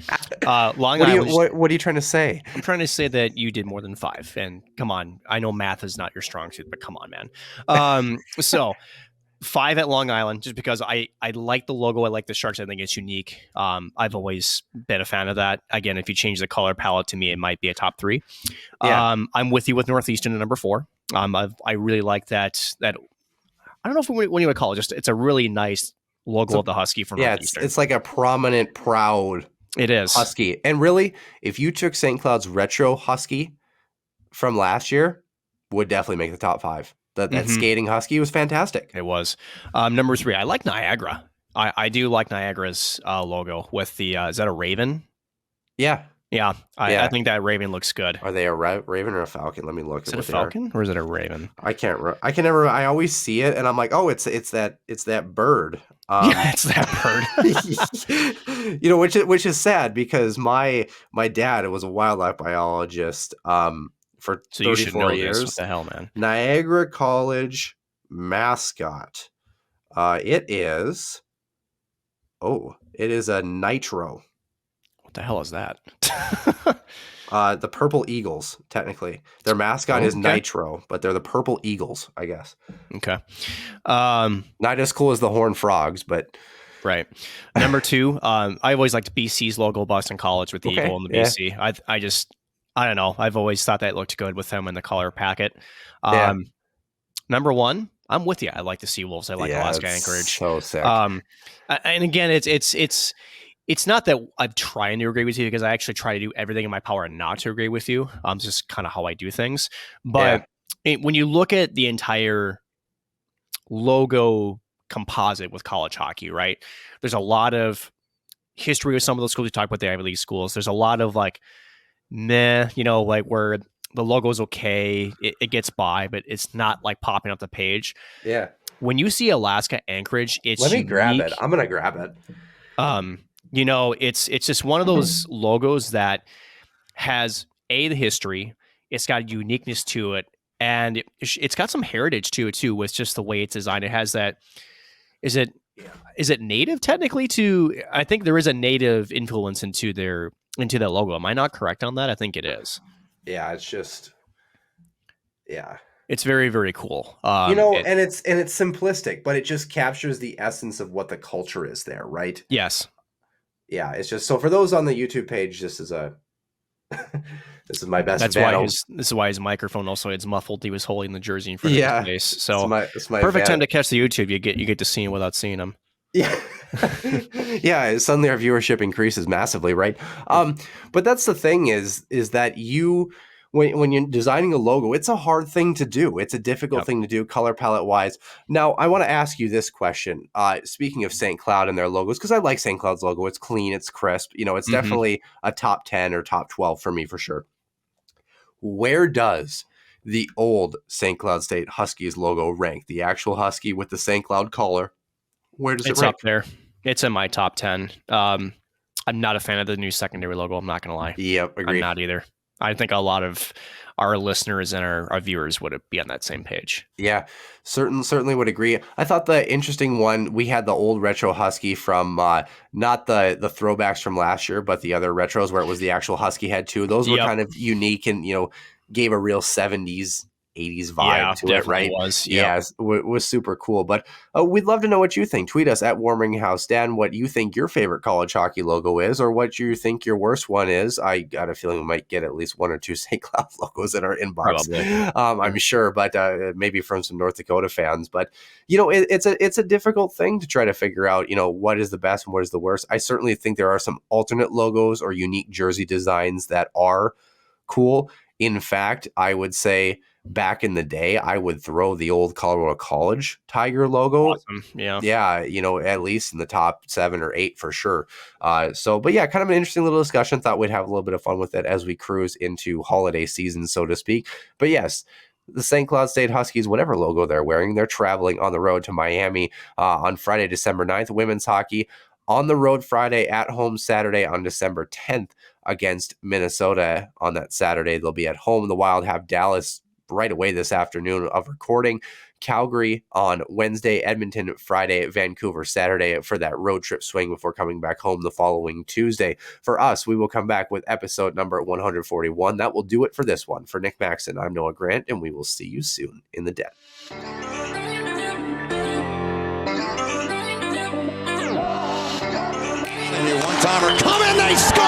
[SPEAKER 6] Long Island.
[SPEAKER 5] What are you trying to say?
[SPEAKER 6] I'm trying to say that you did more than 5. And come on, I know math is not your strong suit, but come on, man. So 5 at Long Island, just because I like the logo. I like the Sharks. I think it's unique. I've always been a fan of that. Again, if you change the color palette, to me, it might be a top 3. Yeah. I'm with you with Northeastern at number 4. I really like that. I don't know what you would call it. Just it's a really nice logo of the Husky from Northeastern.
[SPEAKER 5] It's like a prominent, proud.
[SPEAKER 6] It is
[SPEAKER 5] Husky. And really, if you took St. Cloud's retro Husky from last year, would definitely make the top 5. That skating Husky was fantastic.
[SPEAKER 6] It was. Number 3, I like Niagara. I do like Niagara's logo with the, is that a raven?
[SPEAKER 5] Yeah.
[SPEAKER 6] Yeah. I think that raven looks good.
[SPEAKER 5] Are they a raven or a falcon? Let me look.
[SPEAKER 6] Is it a falcon or is it a raven?
[SPEAKER 5] I always see it and I'm like, oh, it's that bird.
[SPEAKER 6] Yeah, it's that bird.
[SPEAKER 5] Which is sad, because my dad was a wildlife biologist, for
[SPEAKER 6] So you should
[SPEAKER 5] 34
[SPEAKER 6] know
[SPEAKER 5] years.
[SPEAKER 6] this. What the hell, man?
[SPEAKER 5] Niagara College mascot. It is a Nitro.
[SPEAKER 6] What the hell is that?
[SPEAKER 5] The Purple Eagles, technically. Their mascot is Nitro, but they're the Purple Eagles, I guess.
[SPEAKER 6] Okay.
[SPEAKER 5] Not as cool as the Horned Frogs, but...
[SPEAKER 6] Right. Number 2, I always liked BC's logo, Boston College, with the eagle and the BC. I don't know. I've always thought that looked good with them in the color packet. Number 1, I'm with you. I like the Seawolves. I like Alaska Anchorage.
[SPEAKER 5] So sick.
[SPEAKER 6] And again, it's not that I'm trying to agree with you, because I actually try to do everything in my power not to agree with you. It's just kind of how I do things. But when you look at the entire logo composite with college hockey, right? There's a lot of history with some of those schools. You talk about the Ivy League schools. There's a lot of like, meh, like where the logo's okay, it gets by, but it's not like popping up the page.
[SPEAKER 5] Yeah.
[SPEAKER 6] When you see Alaska Anchorage, it's
[SPEAKER 5] Let me
[SPEAKER 6] unique.
[SPEAKER 5] grab it. I'm gonna grab it.
[SPEAKER 6] It's just one of those logos that has the history. It's got uniqueness to it, and it's got some heritage to it too, with just the way it's designed. It has that. Is it native technically to? I think there is a native influence into that logo. Am I not correct on that? I think it is.
[SPEAKER 5] Yeah, it's just. Yeah.
[SPEAKER 6] It's very, very cool.
[SPEAKER 5] And it's simplistic, but it just captures the essence of what the culture is there, right?
[SPEAKER 6] Yes.
[SPEAKER 5] Yeah, it's just so for those on the YouTube page, this is this is my best.
[SPEAKER 6] This is why his microphone also is muffled. He was holding the jersey in front of his face. So
[SPEAKER 5] it's my
[SPEAKER 6] perfect time to catch the YouTube. You get to see him without seeing him.
[SPEAKER 5] Yeah. Yeah, suddenly our viewership increases massively, right? But that's the thing is that when you're designing a logo, it's a hard thing to do. It's a difficult thing to do color palette wise. Now, I want to ask you this question. Speaking of St. Cloud and their logos, because I like St. Cloud's logo. It's clean, it's crisp. It's definitely a top 10 or top 12 for me for sure. Where does the old St. Cloud State Huskies logo rank? The actual Husky with the St. Cloud collar. Where does it rank? It's
[SPEAKER 6] up there. It's in my top 10. I'm not a fan of the new secondary logo. I'm not going to lie.
[SPEAKER 5] Yep, agreed.
[SPEAKER 6] I'm not either. I think a lot of our listeners and our viewers would be on that same page.
[SPEAKER 5] Yeah, certainly would agree. I thought the interesting one, we had the old retro Husky from not the throwbacks from last year, but the other retros where it was the actual Husky head too. Those were kind of unique and, gave a real 70s, 80s vibe to it, right?
[SPEAKER 6] Was.
[SPEAKER 5] Yeah, it was super cool. But we'd love to know what you think. Tweet us at Warming House Dan what you think your favorite college hockey logo is, or what you think your worst one is. I got a feeling we might get at least 1 or 2 St. Cloud logos in our inbox. I'm sure, but maybe from some North Dakota fans. But it's a difficult thing to try to figure out. What is the best and what is the worst. I certainly think there are some alternate logos or unique jersey designs that are cool. In fact, I would say back in the day, I would throw the old Colorado College Tiger logo.
[SPEAKER 6] Awesome. Yeah.
[SPEAKER 5] Yeah, at least in the top 7 or 8 for sure. But yeah, kind of an interesting little discussion. Thought we'd have a little bit of fun with it as we cruise into holiday season, so to speak. But yes, the St. Cloud State Huskies, whatever logo they're wearing, they're traveling on the road to Miami on Friday, December 9th. Women's hockey on the road Friday, at home Saturday on December 10th against Minnesota. On that Saturday, they'll be at home. The Wild have Dallas right away this afternoon of recording. Calgary on Wednesday, Edmonton Friday, Vancouver Saturday for that road trip swing before coming back home the following Tuesday. For us, we will come back with episode number 141. That will do it for this one. For Nick Maxon, I'm Noah Grant, and we will see you soon in the den.
[SPEAKER 2] One-timer coming, they score!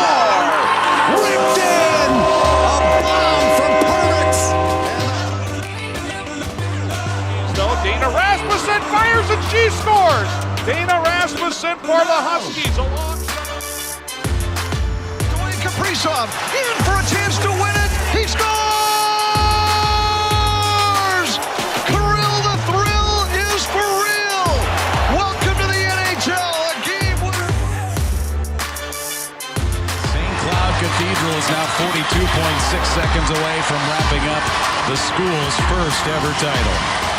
[SPEAKER 2] Ripped in! A bomb from Permix!
[SPEAKER 3] So Dana Rasmussen fires and she scores! Dana Rasmussen for the Huskies
[SPEAKER 2] Dwayne Kaprizov in for a chance to win it! He scores! Kirill the Thrill is for real! Welcome to the NHL!
[SPEAKER 4] Cathedral is now 42.6 seconds away from wrapping up the school's first ever title.